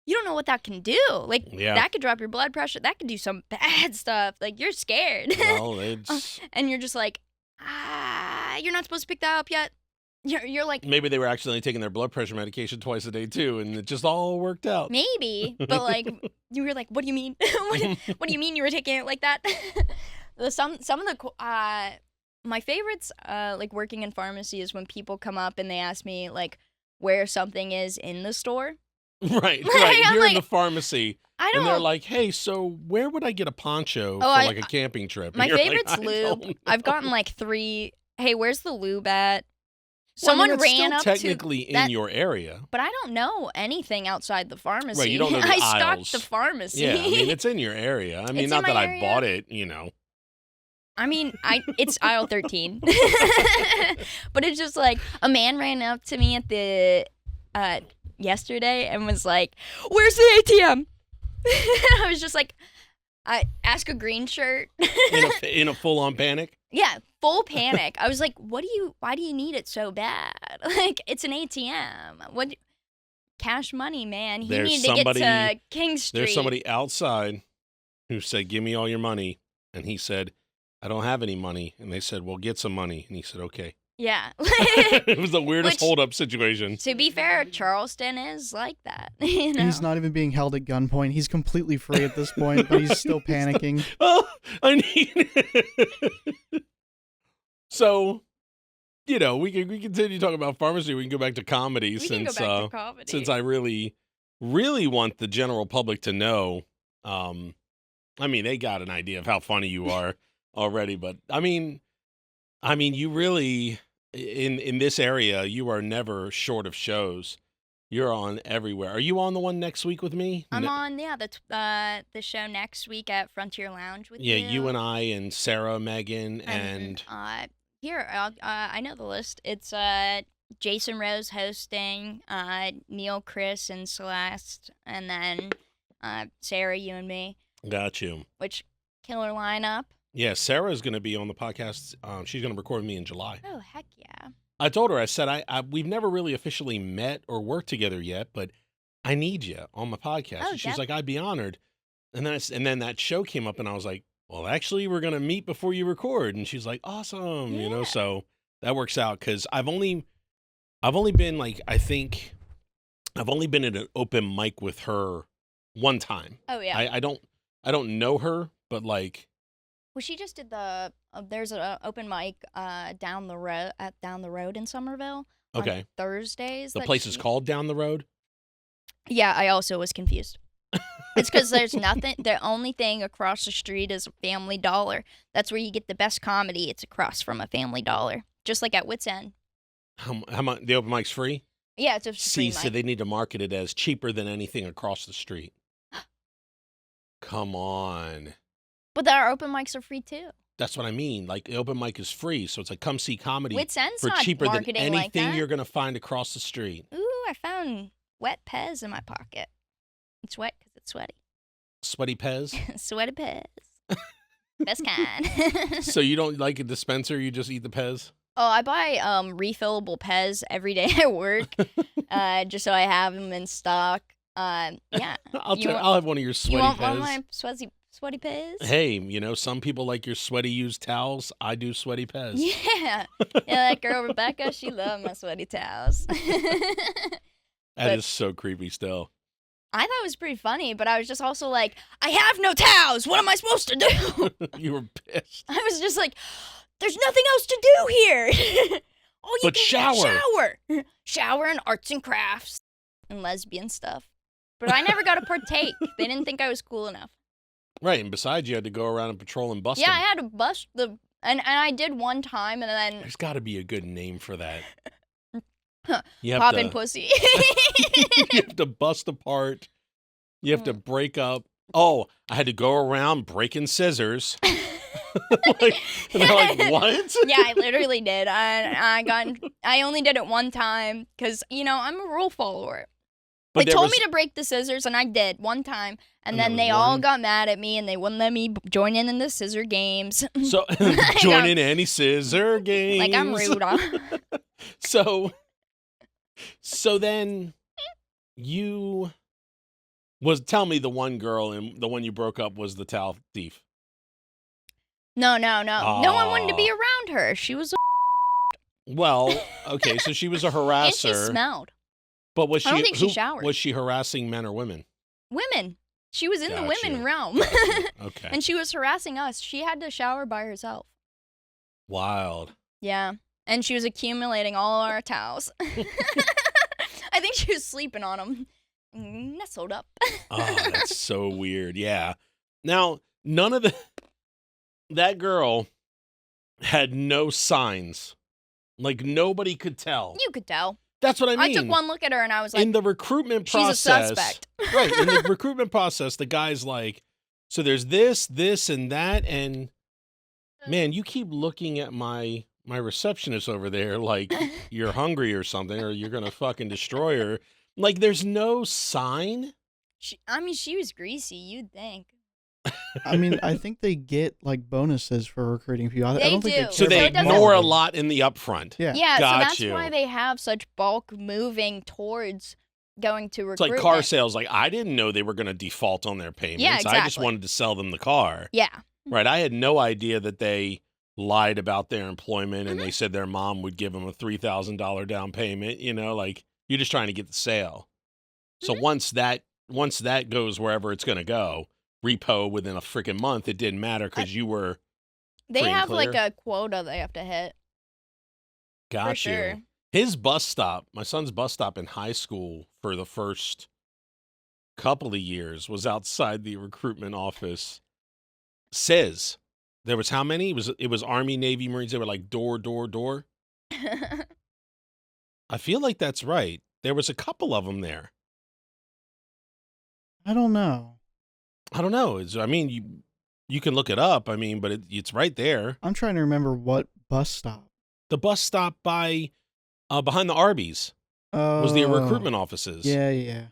you don't know what that can do. Like,
Yeah.
that could drop your blood pressure. That could do some bad stuff. Like, you're scared.
Well, it's
And you're just like, you're not supposed to pick that up yet. You're like,
maybe they were accidentally taking their blood pressure medication twice a day too, and it just all worked out.
maybe. But, like, you were like, what do you mean? What do you mean you were taking it like that? Some of the my favorites like working in pharmacy is when people come up and they ask me like where something is in the store.
Right.
I'm
You're in
like,
the pharmacy,
I
and they're
don't.
like, "Hey, so where would I get a poncho for
I-
like a camping trip?" And
My
you're like,
favorite's
"I
lube.
don't
I've
know."
gotten like 3. Hey, where's the lube at?
Well, I mean,
Someone
that's
ran
still
up
technically
to
in
that,
your area.
but I don't know anything outside the pharmacy.
Right, you don't know the
I
aisles.
stocked the pharmacy.
Yeah, I mean, it's in your area. I mean,
It's in
not that
my
I
area.
bought it, you know.
I mean, it's aisle 13. But it's just like a man ran up to me at the yesterday and was like, "Where's the ATM?" I was just like, I ask a green shirt.
In a full-on panic.
Yeah, full panic. I was like, why do you need it so bad? Like, it's an ATM. What cash money, man. He
There's
needed to
somebody-
get to King Street.
There's somebody outside who said, "Give me all your money," and he said, "I don't have any money." And they said, "Well, get some money," and he said, "Okay."
Yeah.
It was the weirdest
Which-
hold-up situation.
To be fair, Charleston is like that. You know?
He's not even being held at gunpoint. He's completely free at this point, but he's still panicking.
Oh, I need. So, you know, we continue talking about pharmacy. We can go back to comedy
We can go
since
back to comedy.
since I really want the general public to know. I mean, they got an idea of how funny you are already, but I mean, you really in this area, you are never short of shows. You're on everywhere. Are you on the one next week with me?
I'm on the show next week at Frontier Lounge with
Yeah,
you.
you and I and Sarah, Megan, and
here I know the list. It's Jason Rose hosting, Neil, Chris, and Celeste, and then Sarah, you and me.
got you.
Which killer lineup?
Yeah, Sarah's going to be on the podcast. She's going to record with me in July.
Oh heck yeah!
I told her, I said, we've never really officially met or worked together yet, but I need you on my podcast.
Oh,
And she's like, I'd be honored. And then that show came up, and I was like, well, actually, we're going to meet before you record. And she's like, awesome, you know.
Yeah.
So that works out because I've only been like, I think I've only been at an open mic with her one time.
Oh yeah.
I don't know her, but like.
Well, she just did the. There's an open mic down the road in Somerville. On
Okay.
Thursdays.
The
that
place is
she-
called Down the Road?
Yeah, I also was confused. It's because there's nothing. The only thing across the street is a Family Dollar. That's where you get the best comedy. It's across from a Family Dollar, just like at Wits End.
How much? The open mic's free?
Yeah, it's a
See,
free
so
mic.
they need to market it as cheaper than anything across the street. Come on.
But our open mics are free too.
That's what I mean. Like, the open mic is free, so it's like, come see comedy
Wits End's
for
not
cheaper than
marketing like
anything
that.
you're going to find across the street.
Ooh, I found wet Pez in my pocket. It's wet because it's sweaty.
Sweaty Pez?
Sweaty Pez. Best kind.
So you don't like a dispenser, you just eat the Pez?
Oh, I buy refillable Pez every day at work, just so I have them in stock. Yeah.
I'll have one of your sweaty
You want
Pez.
one of my sweaty Pez?
Hey, you know, some people like your sweaty used towels. I do sweaty Pez.
Yeah. Yeah, that girl Rebecca, she loved my sweaty towels.
That is so creepy still.
I thought it was pretty funny, but I was just also like, I have no towels. What am I supposed to do?
You were pissed.
I was just like, there's nothing else to do here. Oh, you
But
can
shower.
shower and arts and crafts and lesbian stuff. But I never got to partake. They didn't think I was cool enough.
Right, and besides, you had to go around and patrol and bust
Yeah,
them.
I had to bust the, and I did one time, and then
There's got to be a good name for that. You
popping pussy.
You have to bust apart. You have to break up. Oh, I had to go around breaking scissors. Like, and they're like, what?
Yeah, I literally did. I only did it one time because, I'm a rule follower.
But
They told me to break the scissors, and I did one time. And then they all got mad at me, and they wouldn't let me join in the scissor games.
So join in any scissor games.
Like I'm rude.
So then you tell me the one girl and the one you broke up was the towel thief.
No. No one wanted to be around her. She was
Well, okay, so she was a harasser.
and she smelled.
But was she?
I don't think she showered.
Was she harassing men or women?
Women. She was in the
Gotcha.
women realm.
Okay.
And she was harassing us. She had to shower by herself.
Wild.
Yeah. And she was accumulating all our towels. I think she was sleeping on them. Nestled up.
Oh, that's so weird. Yeah. Now, that girl had no signs. Like, nobody could tell.
You could tell.
That's what I mean.
I took one look at her and I was like,
in the recruitment
she's
process,
a suspect.
Right, in the recruitment process, the guy's like, so there's this, and that, and man, you keep looking at my receptionist over there like you're hungry or something, or you're gonna fucking destroy her. Like, there's no sign.
She was greasy, you'd think.
I mean, I think they get like bonuses for recruiting people. I
They
don't think
do.
care
So they
about
ignore a
quality.
lot in the upfront.
Yeah.
Yeah,
Got
so that's
you.
why they have such bulk moving towards going to
It's like
recruitment.
car sales. Like, I didn't know they were going to default on their payments.
Yeah,
I just
exactly.
wanted to sell them the car.
Yeah.
Right. I had no idea that they lied about their employment and
Mm-hmm.
they said their mom would give them a $3,000 down payment. Like, you're just trying to get the sale. So
Mm-hmm.
once that goes wherever it's going to go, repo within a freaking month, it didn't matter because you were
They
free and
have like
clear.
a quota they have to hit.
got
For
you.
sure.
His bus stop, my son's bus stop in high school for the first couple of years was outside the recruitment office. Says there was how many? It was Army, Navy, Marines. They were like door. I feel like that's right. There was a couple of them there.
I don't know.
I don't know. You can look it up. I mean, but it's right there.
I'm trying to remember what bus stop.
The bus stop by behind the Arby's was the recruitment offices.
Yeah.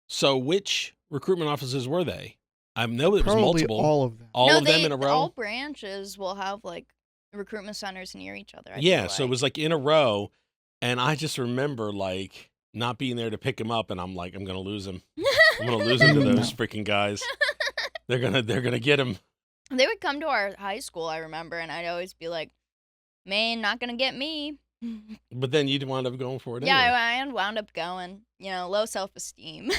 So which recruitment offices were they? I know it was
Probably
multiple.
all of them.
All of them in a row.
All branches will have like recruitment centers near each other. I
Yeah,
feel
so it
like.
was like in a row, and I just remember like not being there to pick him up, and I'm like, I'm gonna lose him. I'm gonna lose him to those freaking guys. They're gonna get him.
They would come to our high school, I remember, and I'd always be like, man, not gonna get me.
But then you'd wind up going for it.
Yeah,
anyway.
I wound up going. Low self-esteem.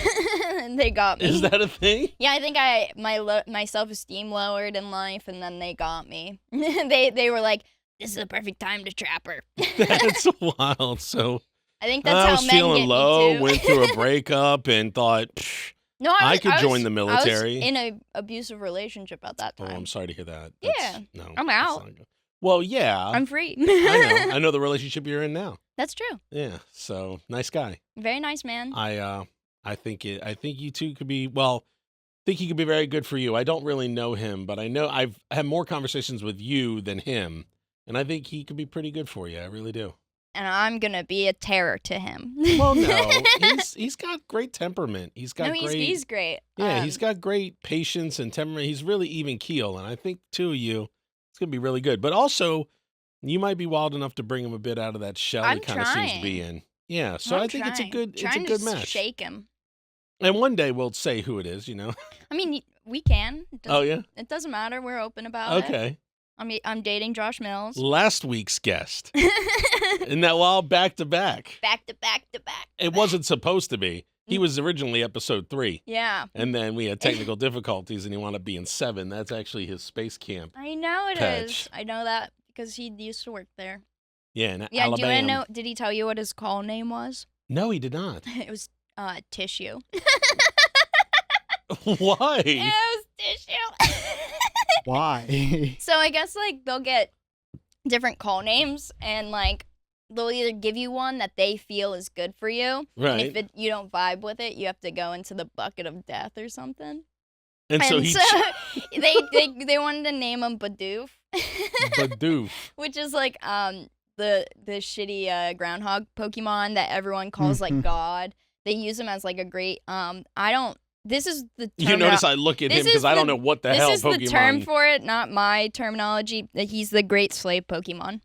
And they got me.
Is that a thing?
Yeah, I think my self-esteem lowered in life, and then they got me. They were like, this is the perfect time to trap her.
That's wild. So
I think
I
that's
was
how men
feeling
get
low,
me too.
went through a breakup, and thought, "Psh,
No,
I could join the
I
military."
was in an abusive relationship at that
oh,
time.
I'm sorry to hear that.
Yeah,
no,
I'm
that's
out.
not good. Well, yeah,
I'm free.
I know the relationship you're in now.
That's true.
Yeah, so nice guy.
Very nice man.
I think you two could be well. I think he could be very good for you. I don't really know him, but I know I've had more conversations with you than him, and I think he could be pretty good for you. I really do.
And I'm gonna be a terror to him.
Well, no, he's got great temperament. He's got great.
he's great.
Yeah, he's got great patience and temperament. He's really even keel, and I think the two of you, it's gonna be really good. But also, you might be wild enough to bring him a bit out of that shell
I'm
he kind of seems to be
trying.
in. Yeah, so I think it's a good match.
Shake him.
And one day we'll say who it is.
I mean, we can.
Oh yeah.
It doesn't matter. We're open about it.
Okay.
I'm dating Josh Mills.
Last week's guest. And that all back to back.
Back to back to back.
It wasn't supposed to be. He was originally episode 3.
Yeah.
And then we had technical difficulties and he wound up being 7. That's actually his space camp.
I know it is.
Patch.
I know that because he used to work there.
Yeah, in
Yeah, do you want to
Alabama.
know? Did he tell you what his call name was?
No, he did not.
It was Tissue.
Why?
It was Tissue.
Why?
So I guess like they'll get different call names, and like they'll either give you one that they feel is good for you, and if
Right.
you don't vibe with it, you have to go into the bucket of death or something.
And so he
they wanted to name him Bidoof.
Bidoof.
Which is like the shitty groundhog Pokemon that everyone calls like God. They use him as like a great this is the term.
You notice I look at him because I don't know what the hell
This is
Pokemon.
the term for it, not my terminology. He's the great slave Pokemon.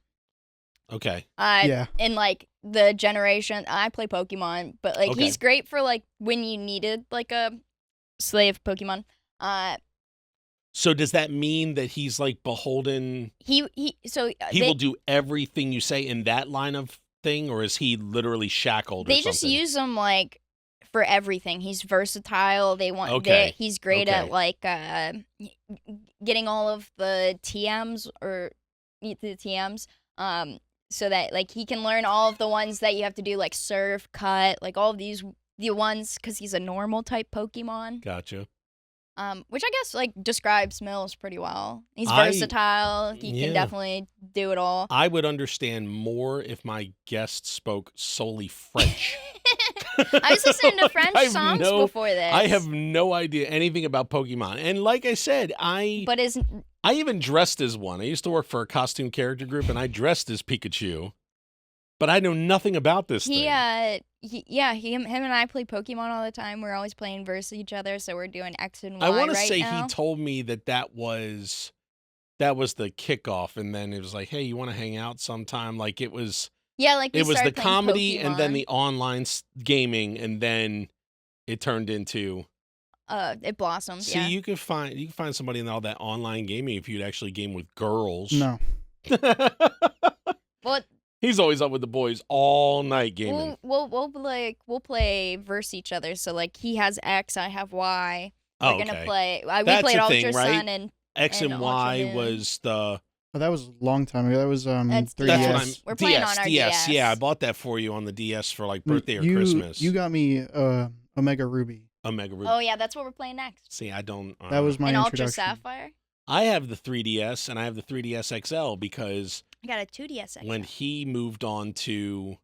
Okay.
Yeah.
In like the generation I play Pokemon, but like
Okay.
he's great for like when you needed like a slave Pokemon.
So does that mean that he's like beholden?
He
Will do everything you say in that line of thing, or is he literally shackled?
They
or
just
something?
use him like for everything. He's versatile. They want.
Okay.
He's great
Okay.
at like getting all of the TMs or the TMs. So that like he can learn all of the ones that you have to do, like serve, cut, like all of the ones, because he's a normal type Pokemon.
Gotcha.
Which I guess like describes Mills pretty well. He's
I-
versatile. He
yeah.
can definitely do it all.
I would understand more if my guest spoke solely French.
I was listening to French
I have
songs
no-
before this.
I have no idea anything about Pokemon. And like I said, I even dressed as one. I used to work for a costume character group, and I dressed as Pikachu. But I know nothing about this thing.
Him and I play Pokemon all the time. We're always playing versus each other, so we're doing X and Y
I want to
right
say
now.
he told me that was the kickoff, and then it was like, hey, you want to hang out sometime? Like it was.
Yeah, like we
It was the
started playing
comedy, and then
Pokemon.
the online gaming, and then it turned into.
It blossomed.
See,
yeah.
you can find somebody in all that online gaming if you'd actually game with girls.
No.
Well,
He's always up with the boys all night gaming.
we'll play versus each other. So like he has X, I have Y.
Oh,
We're gonna
okay.
play. We
That's
played
the
Ultra
thing,
Sun
right?
and
X and
Ultra
Y
Moon.
was the.
Oh, that was a long time ago. That was
That's
3DS.
That's what I'm.
We're playing
DS,
on our
DS.
DS.
Yeah, I bought that for you on the DS for like birthday or Christmas.
You got me Omega Ruby.
Omega Ruby.
Oh yeah, that's what we're playing next.
See, I don't.
That was my
And Ultra
introduction.
Sapphire.
I have the 3DS and I have the 3DS XL because
I got a 2DS. XL.
when he moved on to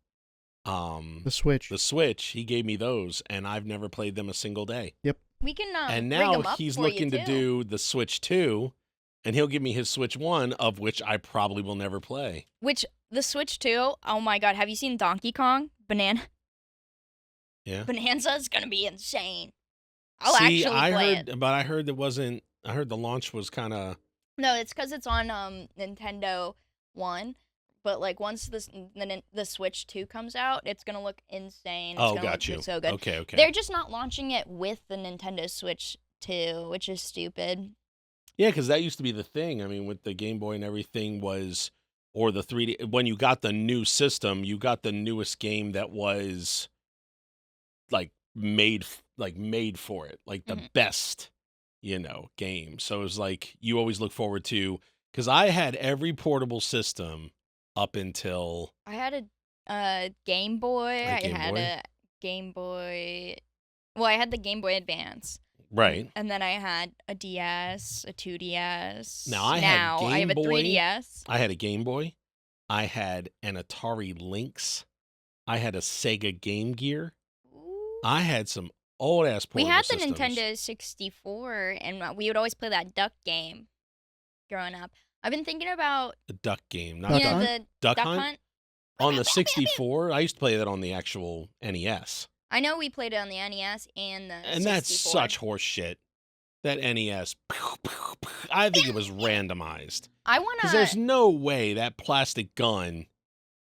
The Switch.
the Switch, he gave me those, and I've never played them a single day.
we can
And
rig 'em
now
up
he's
for
looking
you
to
too.
do the Switch 2, and he'll give me his Switch 1, of which I probably will never play.
Which the Switch 2, oh my god, have you seen Donkey Kong?
Yeah.
Bonanza is gonna be insane. I'll
See,
actually
I
play
heard,
it.
but I heard it wasn't. I heard the launch was kind of.
No, it's because it's on Nintendo One. But like once the Switch 2 comes out, it's gonna look insane. It's
Oh,
gonna
got you.
look so good.
Okay.
They're just not launching it with the Nintendo Switch 2, which is stupid.
Yeah, because that used to be the thing. I mean, with the Game Boy and everything was, or the 3D. When you got the new system, you got the newest game that was like made for it, like the
Mhm.
best, game. So it was like you always look forward to. Because I had every portable system up until.
I had a Game Boy.
A Game
I had
Boy?
a Game Boy. Well, I had the Game Boy Advance.
Right.
And then I had a DS, a 2DS.
Now, I had
I have a
Game Boy.
3DS.
I had a Game Boy. I had an Atari Lynx. I had a Sega Game Gear.
Ooh.
I had some old ass
We
portable
had the
systems.
Nintendo 64, and we would always play that duck game growing up. I've been thinking about,
The duck game, not
Duck
you know,
duck.
Hunt?
the
Duck
Duck
Hunt?
Hunt.
On the 64, I used to play that on the actual NES.
I know we played it on the NES and the
And
64.
that's such horse shit. That NES, I think it was randomized.
I want
Because
to.
there's no way that plastic gun.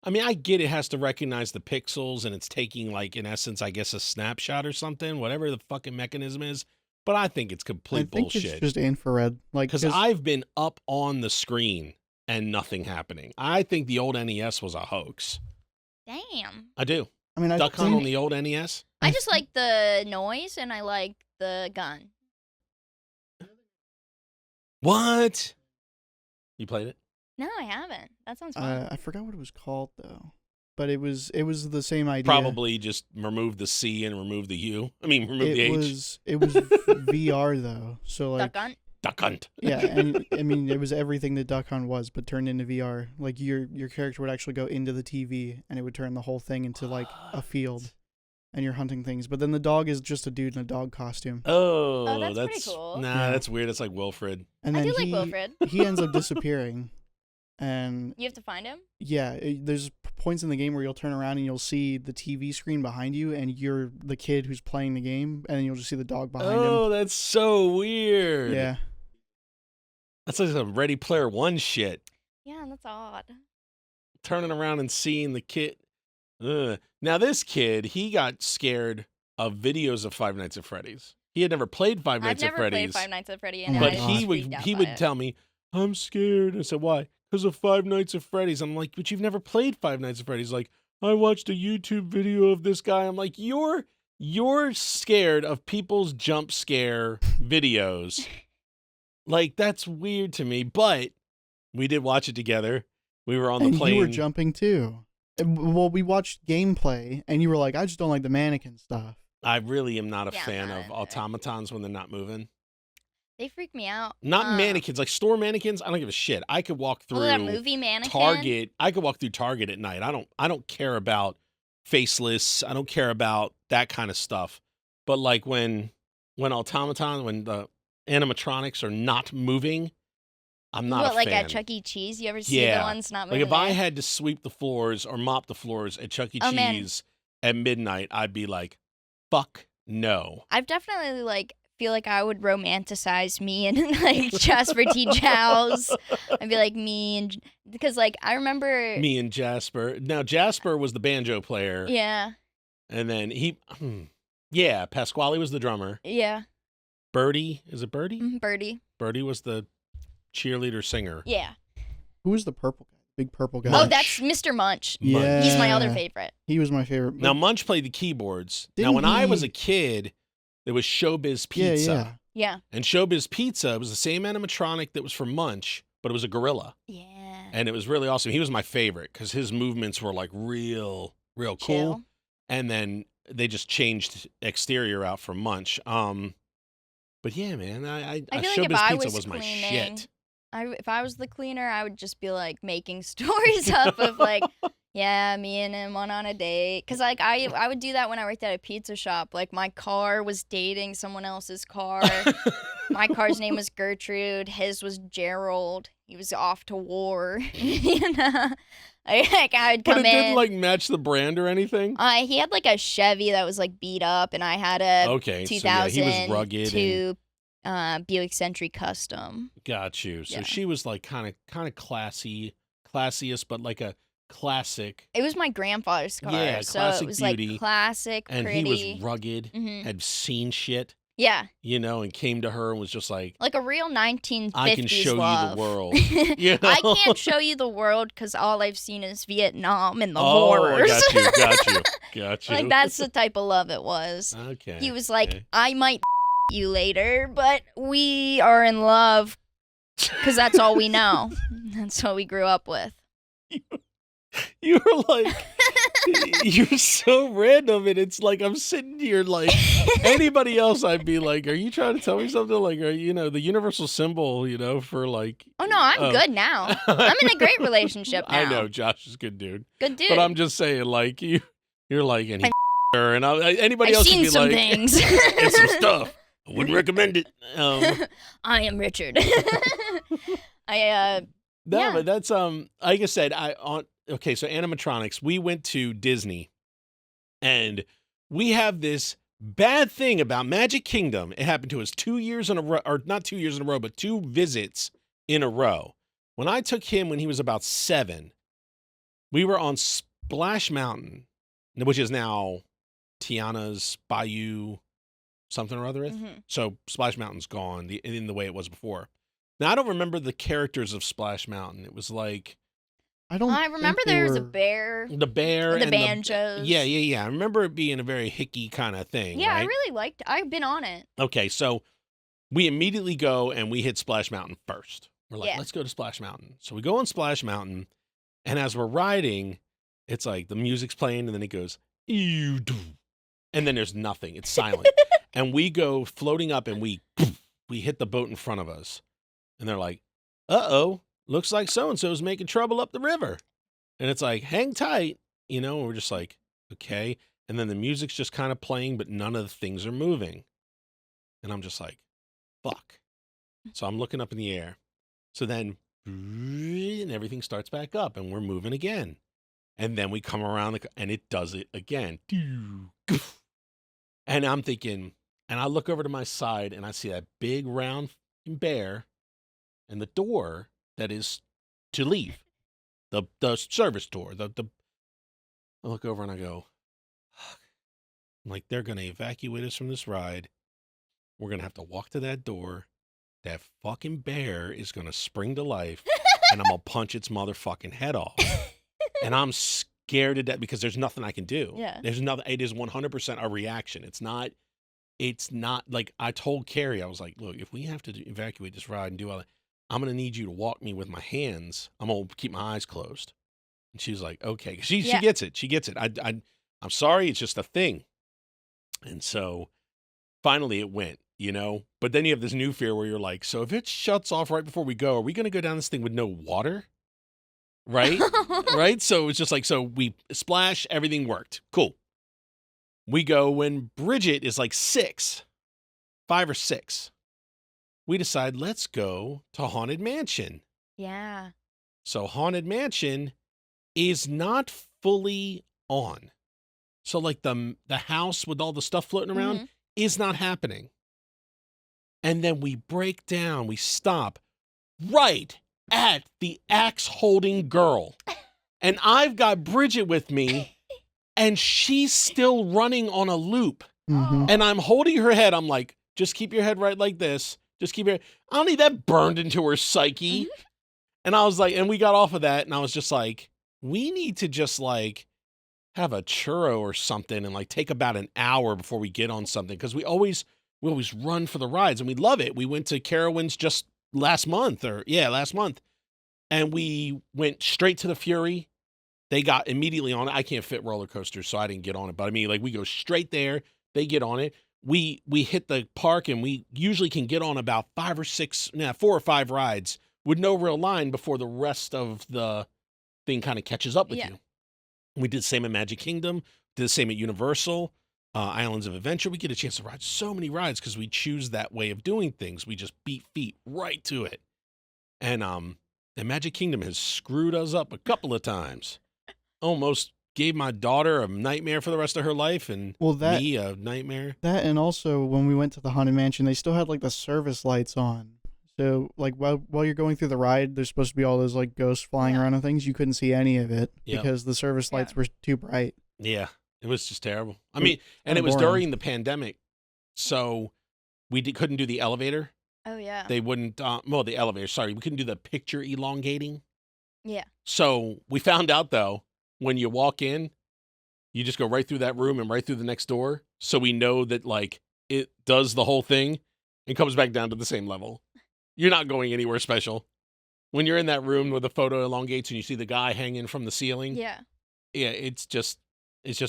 I mean, I get it has to recognize the pixels and it's taking, like, in essence, I guess, a snapshot or something, whatever the fucking mechanism is. But I think it's
I
complete
think
bullshit.
it's just infrared. Like,
Because I've been up on the screen and nothing happening. I think the old NES was a hoax.
Damn.
I do.
I mean, I
Duck Hunt
think
on the old NES?
I just like the noise and I like the gun.
What? You played it?
No, I haven't. That sounds fun.
I forgot what it was called though, but it was the same idea.
Probably just remove the C and remove the U. I mean, remove the H.
It was VR though, so like
Duck Hunt?
Duck Hunt.
yeah, and I mean it was everything that Duck Hunt was, but turned into VR. Like your character would actually go into the TV, and it would turn the whole thing into like a field, and you're hunting things. But then the dog is just a dude in a dog costume.
Oh,
that's pretty cool.
Nah,
Yeah.
that's weird. It's like Wilfred.
And
I
then
do like Wilfred.
he ends up disappearing, and
You have to find him?
yeah, there's points in the game where you'll turn around and you'll see the TV screen behind you, and you're the kid who's playing the game, and then you'll just see the dog behind him.
Oh, that's so weird.
Yeah.
That's like some Ready Player One shit.
Yeah, that's odd.
Turning around and seeing the kid. Ugh. Now, this kid, he got scared of videos of Five Nights at Freddy's. He had never played Five Nights at
I've never
Freddy's.
played Five Nights at Freddy, and
Oh
But
my
I
he
was
would
freaked out
he
by
would
it.
tell me, I'm scared. I said, why? Because of Five Nights at Freddy's. I'm like, but you've never played Five Nights at Freddy's. Like, I watched a YouTube video of this guy. I'm like, you're scared of people's jump scare videos. Like, that's weird to me. But we did watch it together. We were on the
And
plane.
you were jumping too. Well, we watched gameplay, and you were like, I just don't like the mannequin stuff.
I really am not a
Yeah, I'm
fan
not
of
into it.
automatons when they're not moving.
They freak me out.
Not mannequins, like store mannequins. I don't give a shit. I could walk through
That movie mannequin.
Target. I could walk through Target at night. I don't care about faceless. I don't care about that kind of stuff. But like when the animatronics are not moving, I'm not a
like
fan.
at Chuck E. Cheese? You ever see
Yeah.
the ones not
Like
moving?
if I
there?
had to sweep the floors or mop the floors at Chuck E.
Oh, man.
Cheese at midnight, I'd be like, fuck no.
I've definitely feel like I would romanticize me and like Jasper T. Jowls. I'd be like me and because like I remember
Me and Jasper. Now Jasper was the banjo player.
Yeah.
And then yeah, Pasquale was the drummer.
Yeah.
Birdie, is it Birdie?
Birdie.
Birdie was the cheerleader singer.
Yeah.
Who was the purple guy? Big purple guy.
Oh, that's Mr. Munch.
Yeah.
He's my other favorite.
He was my favorite.
Now Munch played the keyboards. Now
Didn't
when I was
he-
a kid, there was Showbiz Pizza.
Yeah.
Yeah.
And Showbiz Pizza was the same animatronic that was from Munch, but it was a gorilla.
Yeah.
And it was really awesome. He was my favorite because his movements were like real cool.
Chill.
And then they just changed exterior out for Munch. But yeah, man,
I feel like if
Showbiz
I
Pizza
was
was my
cleaning,
shit.
if I was the cleaner, I would just be like making stories up of like, yeah, me and him went on a date. Cause like I would do that when I worked at a pizza shop. Like my car was dating someone else's car. My car's name was Gertrude. His was Gerald. He was off to war. You know, I would
But
come
it
in.
didn't like match the brand or anything.
He had like a Chevy that was like beat up, and I had a
Okay, so yeah, he was rugged.
2002 Buick Century Custom.
Got you. So
Yeah.
she was like kind of classiest, but like a classic.
It was my grandfather's car,
Yeah,
so
classic
it was
beauty.
like classic,
And
pretty.
he was rugged,
Mhm.
had seen shit,
Yeah,
you know, and came to her and was just like,
like a real 1950s
I can show
love.
you the world. You know?
I can't show you the world because all I've seen is Vietnam and the
Oh,
horrors.
got you.
Like that's the type of love it was.
Okay.
He was like,
okay.
I might you later, but we are in love because that's all we know. That's what we grew up with.
You were like, you're so random, and it's like I'm sitting here like anybody else, I'd be like, are you trying to tell me something? Like, are you know the universal symbol, you know, for like.
Oh no, I'm good now. I'm in a great relationship now.
I know Josh is a good dude,
Good dude.
but I'm just saying, like you're like, and he her, and anybody
I've
else
seen
would be
some
like,
things.
it's some stuff. I wouldn't recommend it.
I am Richard.
No,
Yeah.
but that's like I said, okay, so animatronics, we went to Disney and we have this bad thing about Magic Kingdom. It happened to us 2 years in a row, or not 2 years in a row, but 2 visits in a row. When I took him when he was about 7, we were on Splash Mountain, which is now Tiana's Bayou something or other.
Mhm.
So Splash Mountain's gone in the way it was before. Now, I don't remember the characters of Splash Mountain. It was like
I don't.
I remember
think they
there was a
were-
bear.
the bear
The
and
banjos.
Yeah. I remember it being a very hicky kind of thing.
Yeah, I
right?
really liked. I've been on it.
Okay, so we immediately go and we hit Splash Mountain first. We're like,
Yeah.
let's go to Splash Mountain. So we go on Splash Mountain, and as we're riding, it's like the music's playing, and then it goes, "Ew, doo," and then there's nothing. It's silent. And we go floating up, and we hit the boat in front of us. And they're like, uh-oh, looks like so-and-so is making trouble up the river. And it's like, hang tight, and we're just like, okay. And then the music's just kind of playing, but none of the things are moving. And I'm just like, fuck. So I'm looking up in the air. So then, and everything starts back up, and we're moving again. And then we come around, and it does it again. And I'm thinking, and I look over to my side, and I see that big round bear and the door that is to leave, the service door. I look over and I go, I'm like, they're going to evacuate us from this ride. We're going to have to walk to that door. That fucking bear is going to spring to life, and I'm going to punch its motherfucking head off. And I'm scared to death because there's nothing I can do.
Yeah.
There's nothing. It is 100% a reaction. It's not like I told Carrie, I was like, look, if we have to evacuate this ride and do all that, I'm going to need you to walk me with my hands. I'm going to keep my eyes closed. And she was like, okay. She gets it. She gets it. I'm sorry. It's just a thing. And so finally it went, but then you have this new fear where you're like, so if it shuts off right before we go, are we going to go down this thing with no water? Right? Right? So it's just like, so we splash, everything worked. Cool. We go when Bridget is like 5 or 6. We decide, let's go to Haunted Mansion.
Yeah.
So Haunted Mansion is not fully on. So like the house with all the stuff floating around is not happening. And then we break down, we stop right at the axe holding girl. And I've got Bridget with me, and she's still running on a loop.
Mhm.
And I'm holding her head. I'm like, just keep your head right like this. Just keep your, I don't need that burned into her psyche. And I was like, and we got off of that, and I was just like, we need to just like have a churro or something and like take about an hour before we get on something. Cause we always run for the rides, and we love it. We went to Carowinds just last month. And we went straight to the Fury. They got immediately on it. I can't fit roller coasters, so I didn't get on it. But I mean, like, we go straight there. They get on it. We hit the park, and we usually can get on about 4 or 5 rides with no real line before the rest of the thing kind of catches up with you. We did the same at Magic Kingdom, did the same at Universal, Islands of Adventure. We get a chance to ride so many rides because we choose that way of doing things. We just beat feet right to it. And Magic Kingdom has screwed us up a couple of times. Almost gave my daughter a nightmare for the rest of her life, and me a nightmare.
That, and also when we went to the Haunted Mansion, they still had like the service lights on. So like while you're going through the ride, there's supposed to be all those like ghosts flying around and things. You couldn't see any of it because the service lights were too bright.
Yeah, it was just terrible. I mean, and it was during the pandemic, so we couldn't do the elevator.
Oh yeah.
They wouldn't. The elevator. Sorry, we couldn't do the picture elongating.
Yeah.
So we found out though, when you walk in, you just go right through that room and right through the next door. So we know that like it does the whole thing and comes back down to the same level. You're not going anywhere special. When you're in that room where the photo elongates and you see the guy hanging from the ceiling.
Yeah.
Yeah, it's just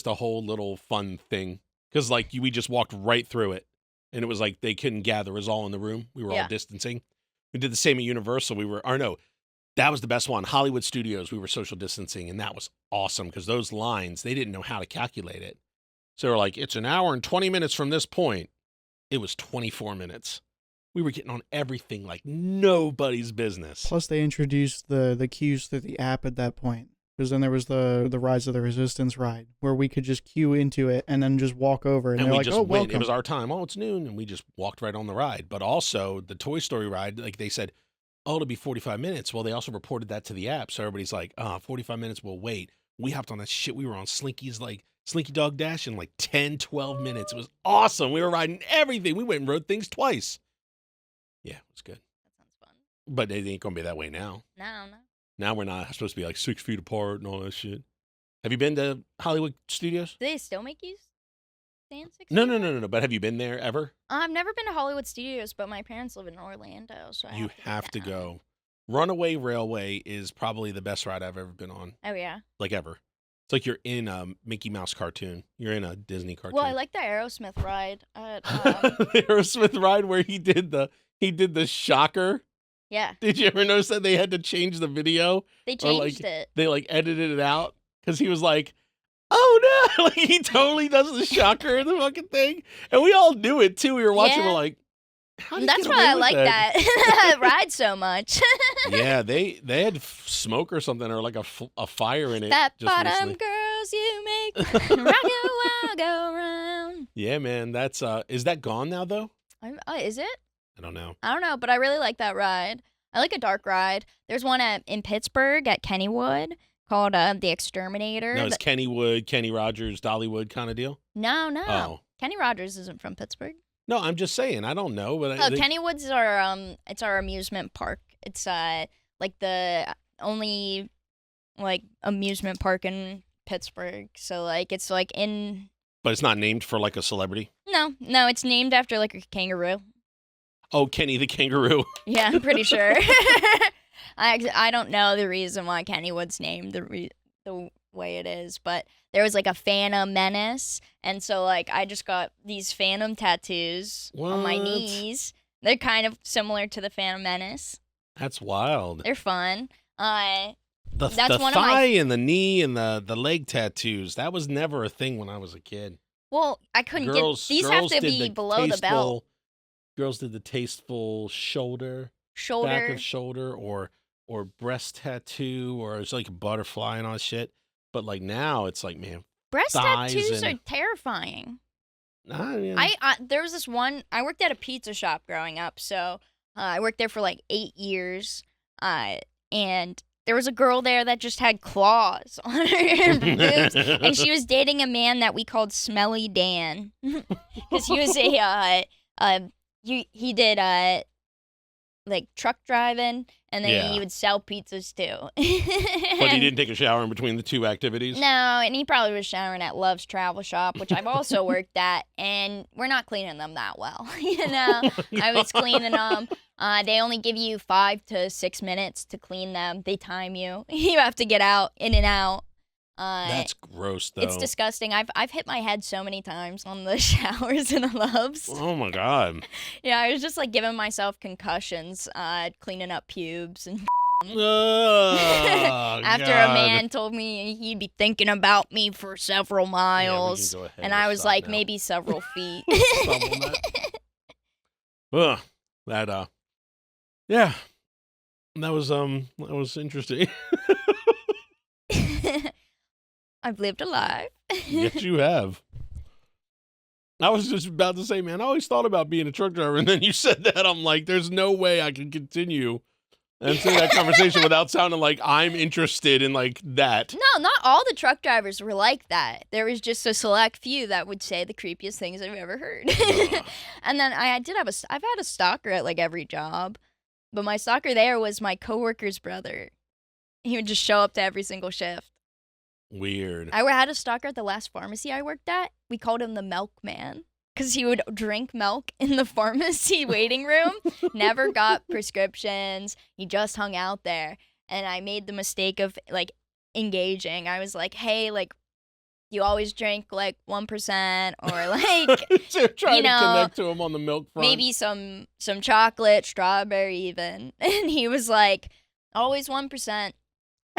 a whole little fun thing. Because like we just walked right through it. And it was like they couldn't gather us all in the room. We were all distancing. We did the same at Universal. That was the best one. Hollywood Studios, we were social distancing. And that was awesome because those lines, they didn't know how to calculate it. So they were like, it's an hour and 20 minutes from this point. It was 24 minutes. We were getting on everything like nobody's business.
Plus, they introduced the queues through the app at that point. Because then there was the Rise of the Resistance ride, where we could just queue into it and then just walk over. And they're
we
like,
just
oh,
went.
welcome.
It was our time. Oh, it's noon. And we just walked right on the ride. But also, the Toy Story ride, like they said, oh, it'll be 45 minutes. Well, they also reported that to the app. So everybody's like, 45 minutes, we'll wait. We hopped on that shit. We were on Slinky's, like, Slinky Dog Dash in like 10, 12 minutes. It was awesome. We were riding everything. We went and rode things twice. Yeah, it was good.
That sounds fun.
But it ain't going to be that way now.
No.
Now we're not supposed to be like 6 feet apart and all that shit. Have you been to Hollywood Studios?
Do they still make you stand 6
No.
feet?
But have you been there ever?
I've never been to Hollywood Studios, but my parents live in Orlando, so
You have to go. Runaway Railway is probably the best ride I've ever been on,
Oh yeah.
like ever. It's like you're in a Mickey Mouse cartoon. You're in a Disney cartoon.
Well, I like the Aerosmith ride.
The Aerosmith ride where he did the shocker.
Yeah,
Did you ever notice that they had to change the video?
they
Or, like,
changed it.
They like edited it out because he was like, "Oh no!" Like he totally does the shocker in the fucking thing, and we all knew it too. We were watching.
Yeah.
We're like, "How did he
That's
get
why
away
I
with
like that ride so much.
Yeah, they had smoke or something or like a fire in it.
That
just
bottom
recently.
girls you make rock a while go round.
Yeah, man, that's is that gone now though?
Is it?
I don't know.
I don't know, but I really like that ride. I like a dark ride. There's one in Pittsburgh at Kennywood called The Exterminator.
No, it's Kennywood, Kenny Rogers, Dollywood kind of deal.
No.
Oh.
Kenny Rogers isn't from Pittsburgh.
No, I'm just saying. I don't know, but
Oh, Kennywood's it's our amusement park. It's like the only like amusement park in Pittsburgh. So like it's like in
but it's not named for like a celebrity.
No, it's named after like a kangaroo.
Oh, Kenny the kangaroo.
Yeah, I'm pretty sure. I don't know the reason why Kennywood's named the way it is, but there was like a Phantom Menace, and so like I just got these Phantom tattoos on my
What?
knees. They're kind of similar to the Phantom Menace.
That's wild.
They're fun.
The
That's one of
thigh
my-
and the knee and the leg tattoos. That was never a thing when I was a kid.
Well, I couldn't
Girls,
get these. Have
girls
to
did
be
the
below the belt.
tasteful- Girls did the tasteful back
Shoulder.
of shoulder, or breast tattoo, or it's like a butterfly and all that shit. But like now, it's like, man,
Breast
thighs
tattoos
and-
are terrifying.
yeah.
There was this one. I worked at a pizza shop growing up, so I worked there for like 8 years. And there was a girl there that just had claws on her boobs, and she was dating a man that we called Smelly Dan, because he was he did like truck driving, and then
Yeah.
he would sell pizzas too.
But he didn't take a shower in between the two activities.
No, and he probably was showering at Love's Travel Shop, which I've also worked at, and we're not cleaning them that well. I was cleaning them. They only give you 5 to 6 minutes to clean them. They time you. You have to get in and out.
That's gross, though.
It's disgusting. I've hit my head so many times on the showers in Love's.
Oh my god.
Yeah, I was just like giving myself concussions, cleaning up pubes and
Oh,
after
God.
a man told me he'd be thinking about me for several miles,
Yeah, we can go ahead
and I was
stop
like
now.
maybe several feet.
Stop on Ugh, that yeah, that was interesting.
I've lived a life.
Yes, you have. I was just about to say, man, I always thought about being a truck driver, and then you said that. I'm like, there's no way I can continue and say that conversation without sounding like I'm interested in like that.
No, not all the truck drivers were like that. There was just a select few that would say the creepiest things I've ever heard.
Ugh.
And then I've had a stalker at like every job, but my stalker there was my coworker's brother. He would just show up to every single shift.
Weird.
I had a stalker at the last pharmacy I worked at. We called him the milkman because he would drink milk in the pharmacy waiting room, never got prescriptions. He just hung out there. And I made the mistake of like engaging. I was like, hey, like, you always drink like 1% or like
So trying
you know,
to connect to him on the milk front.
maybe some chocolate, strawberry even. And he was like, always 1%.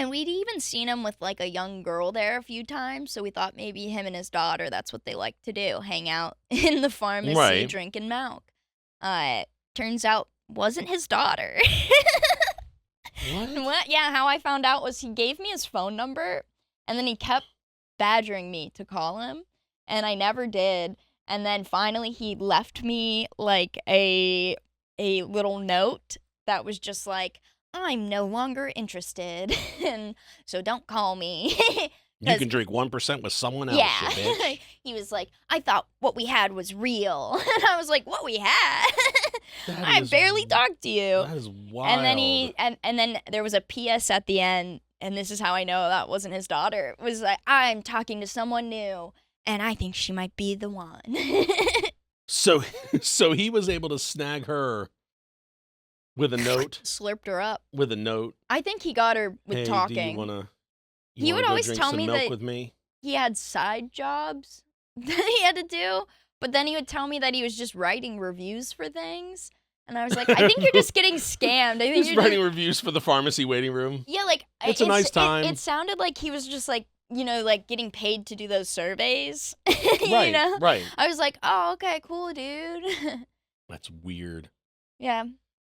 And we'd even seen him with like a young girl there a few times, so we thought maybe him and his daughter, that's what they like to do, hang out in the pharmacy
Right.
drinking milk. Turns out wasn't his daughter.
What?
Yeah, how I found out was he gave me his phone number, and then he kept badgering me to call him, and I never did. And then finally he left me like a little note that was just like, I'm no longer interested, and so don't call me.
You can drink 1% with someone else, you
Yeah.
bitch.
He was like, I thought what we had was real. And I was like, what we had?
That
I
is-
barely talked to you.
That is wild.
And then and then there was a PS at the end, and this is how I know that wasn't his daughter. It was like, I'm talking to someone new, and I think she might be the one.
So he was able to snag her With a note.
Slurped her up.
With a note.
I think he got her with
Hey,
talking.
do you wanna
He would
go
always
drink
tell
some
me
milk
that
with me?
he had side jobs that he had to do, but then he would tell me that he was just writing reviews for things. And I was like, I think you're just getting scammed. I think
He's
you're
writing reviews for the pharmacy waiting room.
Yeah, like
It's a nice time.
It sounded like he was just like, like getting paid to do those surveys.
Right, right.
I was like, oh, okay, cool, dude.
That's weird.
Yeah.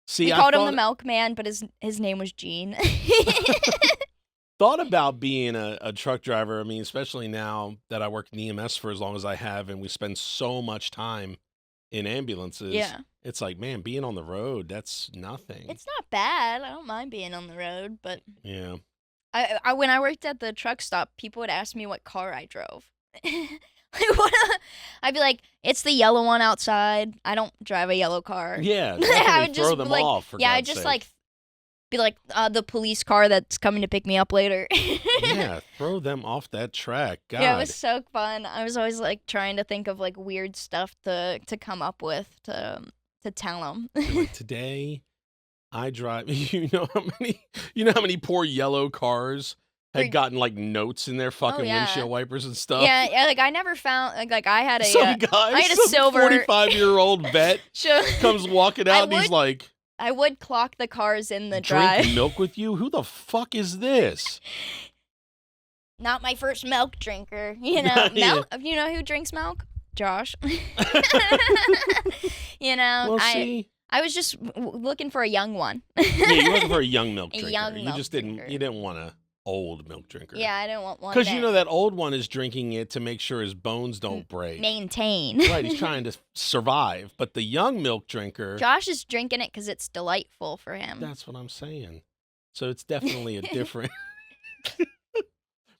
See,
We
I
called him the milkman, but his name was Gene.
thought about being a truck driver. I mean, especially now that I work in EMS for as long as I have, and we spend so much time in ambulances.
Yeah.
It's like, man, being on the road, that's nothing.
It's not bad. I don't mind being on the road, but
Yeah.
I when I worked at the truck stop, people would ask me what car I drove. I'd be like, it's the yellow one outside. I don't drive a yellow car.
Yeah,
I
definitely
would
throw
just
them
like,
off, for
yeah, I'd
God's
just
sake.
like be like the police car that's coming to pick me up later.
Yeah, throw them off that track. God.
Yeah, it was so fun. I was always like trying to think of like weird stuff to come up with to tell them.
You're like, today I drive you know how many poor yellow cars had gotten like notes in their fucking
yeah.
windshield wipers and stuff.
Yeah, like I never found like I had a
Some guy,
I had a
some
silver
45-year-old vet comes walking out and he's like,
I would clock the cars in the
drink
drive.
milk with you? Who the fuck is this?
Not my first milk drinker. You know,
Yeah.
milk. You know who drinks milk? Josh.
Well, see,
I was just looking for a young one.
yeah, you're looking for a young milk
A
drinker.
young
you
milk
just
drinker.
didn't want a old milk drinker.
Yeah, I didn't want one.
Because you know that old one is drinking it to make sure his bones don't break.
Maintain.
Right, he's trying to survive. But the young milk drinker,
Josh is drinking it because it's delightful for him.
that's what I'm saying. So it's definitely a different.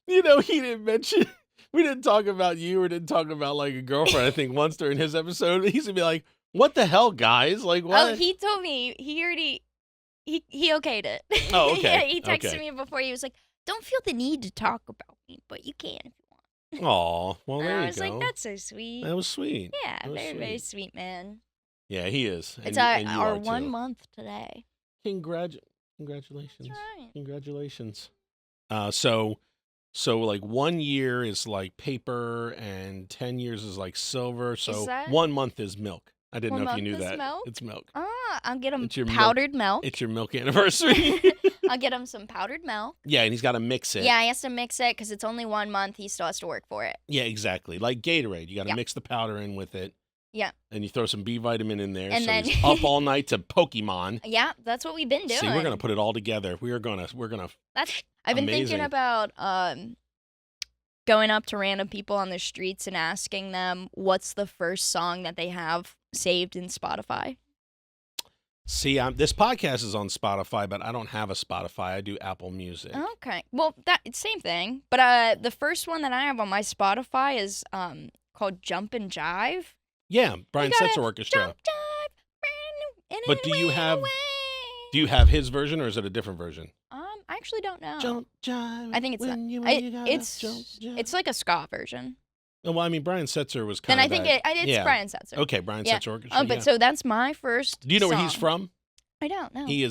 He didn't mention. We didn't talk about you or didn't talk about like a girlfriend. I think once during his episode, he's gonna be like, "What the hell, guys? Like what?"
Oh, he told me he already he okayed it.
Oh, okay.
Yeah, he texted
Okay.
me before. He was like, "Don't feel the need to talk about me, but you can if you want."
Aw, well
And
there
I
you
was
go.
like, "That's so sweet."
That was sweet.
Yeah,
that was
very
sweet.
sweet man.
Yeah, he is.
It's
and you
our
are,
1
too.
month today.
Congratulations.
That's right.
Congratulations. So like 1 year is like paper and 10 years is like silver. So
that-
1 month is milk. I didn't
1
know if you
month
knew
is
that.
milk?
It's milk.
I'll get him
It's your
powdered milk.
It's your milk anniversary.
I'll get him some powdered milk.
Yeah, and he's got to mix it.
Yeah, he has to mix it because it's only 1 month. He still has to work for it.
Yeah, exactly. Like Gatorade. You got to
Yeah.
mix the powder in with it.
Yeah.
And you throw some B vitamin in there.
And
so
then-
he's up all night to Pokemon.
Yeah, that's what we've been doing.
See, we're going to put it all together. We're going to
I've been
Amazing.
thinking about going up to random people on the streets and asking them what's the first song that they have saved in Spotify.
See, this podcast is on Spotify, but I don't have a Spotify. I do Apple Music.
Okay. Well, same thing. But the first one that I have on my Spotify is called Jumpin' Jive.
Yeah, Brian
gotta
Setzer Orchestra.
Jump, jive, brand new,
But do you
way
have-
away.
Do you have his version or is it a different version?
I actually don't know.
Jump, jive.
I think it's
when
not-
you gotta
it's
jump, jive.
it's like a ska version.
Oh, well, I mean, Brian Setzer was
Then
kind
I
of
think it's
yeah.
Brian Setzer.
Okay, Brian
Yeah.
Setzer Orchestra.
But
yeah.
so that's my first.
Do you know where he's
song.
from?
I don't know.
He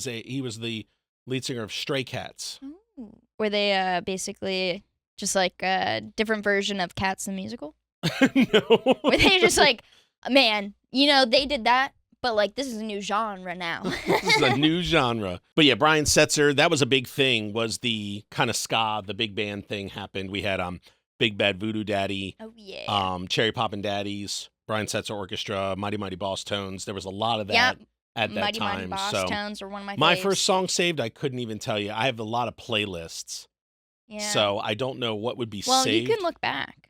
was the lead singer of Stray Cats.
Ooh. Were they basically just like a different version of Cats the Musical?
No.
Were they just like, man, they did that, but like this is a new genre now.
This is a new genre. But yeah, Brian Setzer, that was a big thing, was the kind of ska, the big band thing happened. We had Big Bad Voodoo Daddy,
Oh yeah.
Cherry Poppin' Daddies, Brian Setzer Orchestra, Mighty Mighty Boss Tones. There was a lot of that
Yep.
at that
Mighty
time.
Mighty Boss
So
Tones are one of my
my
faves.
first song saved, I couldn't even tell you. I have a lot of playlists.
Yeah.
So I don't know what would be
well,
saved.
you can look back,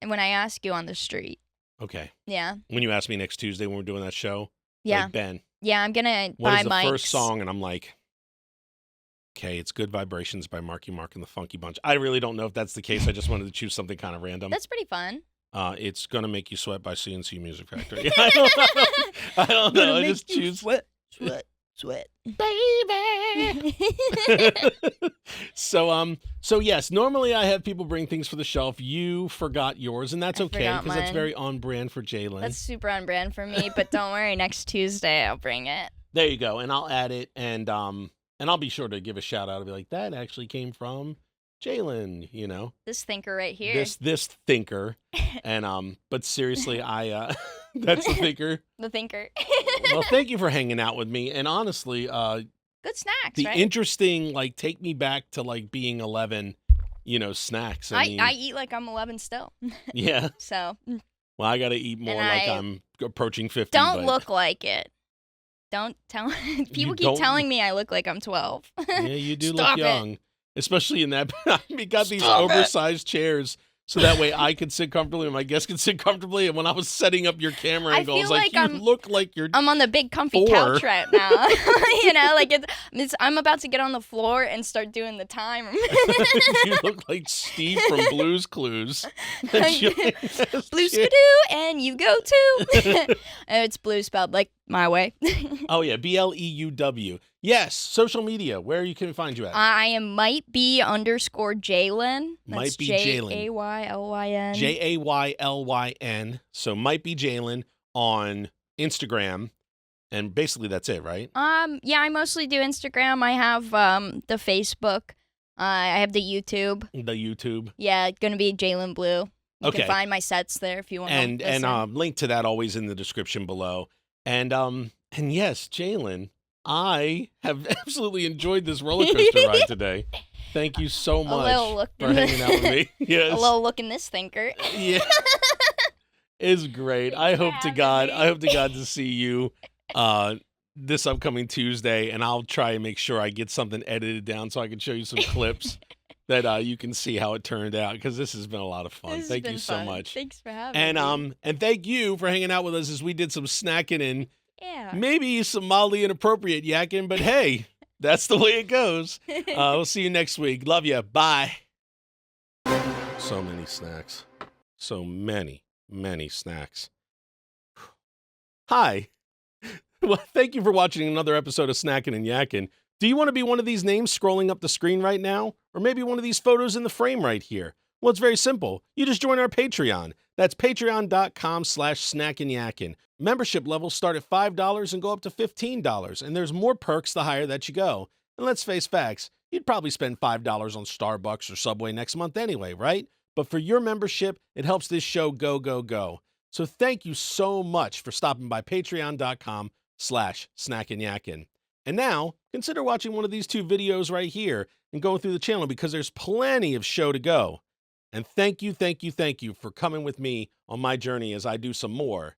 and when I ask you on the street.
Okay.
Yeah.
When you ask me next Tuesday when we're doing that show,
Yeah.
like, Ben,
Yeah. I'm gonna
what
buy
is the
mics.
first song? And I'm like, okay, it's Good Vibrations by Marky Mark and the Funky Bunch. I really don't know if that's the case. I just wanted to choose something kind of random.
That's pretty fun.
It's Gonna Make You Sweat by CNC Music Factory. I don't know. I don't know. I just choose.
sweat.
Baby.
So yes, normally I have people bring things for the shelf. You forgot yours, and that's
I
okay
forgot
because that's
mine.
very on brand for Jaylyn.
That's super on brand for me, but don't worry. Next Tuesday, I'll bring it.
There you go. And I'll add it, and I'll be sure to give a shout out. I'll be like, that actually came from Jaylyn, you know.
This thinker right here.
This thinker. And but seriously, I that's the thinker.
The thinker.
Well, thank you for hanging out with me. And honestly,
Good snacks,
the
right?
interesting, like, take me back to like being 11, you know, snacks. I mean,
I eat like I'm 11 still.
yeah.
So
Well, I got to eat more
And
like
I
I'm approaching 50.
don't
but
look like it. Don't tell. People keep
don't-
telling me I look like I'm 12.
Yeah, you do
Stop
look
it.
young, especially in that. We got these
Stop it.
oversized chairs, so that way I could sit comfortably and my guests could sit comfortably. And when I was setting up your camera
I
angle, I was
feel
like,
like
you look like you're.
I'm on the big comfy
4.
couch right now. You know, like I'm about to get on the floor and start doing the time.
You look like Steve from Blue's Clues.
Blue skidoo, and you go too. It's blue spelled like my way.
Oh yeah, BLEUW. Yes, social media. Where you can find you at?
I am might be _ Jaylyn.
Might be Jaylyn.
Jaylyn.
Jaylyn. So might be Jaylyn on Instagram, and basically that's it, right?
Yeah, I mostly do Instagram. I have the Facebook. I have the YouTube.
The YouTube.
Yeah, it's gonna be Jaylyn Bleuw. You
Okay.
can find my sets there if you want.
And link to that always in the description below. And yes, Jaylyn, I have absolutely enjoyed this roller coaster ride today. Thank you so much for hanging out with me. Yes.
A little look in this thinker.
Yeah. It's great. I hope to God to see you this upcoming Tuesday, and I'll try and make sure I get something edited down so I can show you some clips that you can see how it turned out, because this has been a lot of fun.
This has
Thank
been
you so
fun.
much.
Thanks for having me.
And thank you for hanging out with us as we did some snacking and
Yeah.
maybe some mildly inappropriate yakking, but hey, that's the way it goes. We'll see you next week. Love you. Bye. So many snacks. So many snacks. Hi. Well, thank you for watching another episode of Snackin Yakkin. Do you want to be one of these names scrolling up the screen right now? Or maybe one of these photos in the frame right here? Well, it's very simple. You just join our Patreon. That's patreon.com/snackinyakkin. Membership levels start at $5 and go up to $15, and there's more perks the higher that you go. And let's face facts, you'd probably spend $5 on Starbucks or Subway next month anyway, right? But for your membership, it helps this show go. So thank you so much for stopping by patreon.com/snackinyakkin. And now, consider watching one of these 2 videos right here and going through the channel, because there's plenty of show to go. And thank you for coming with me on my journey as I do some more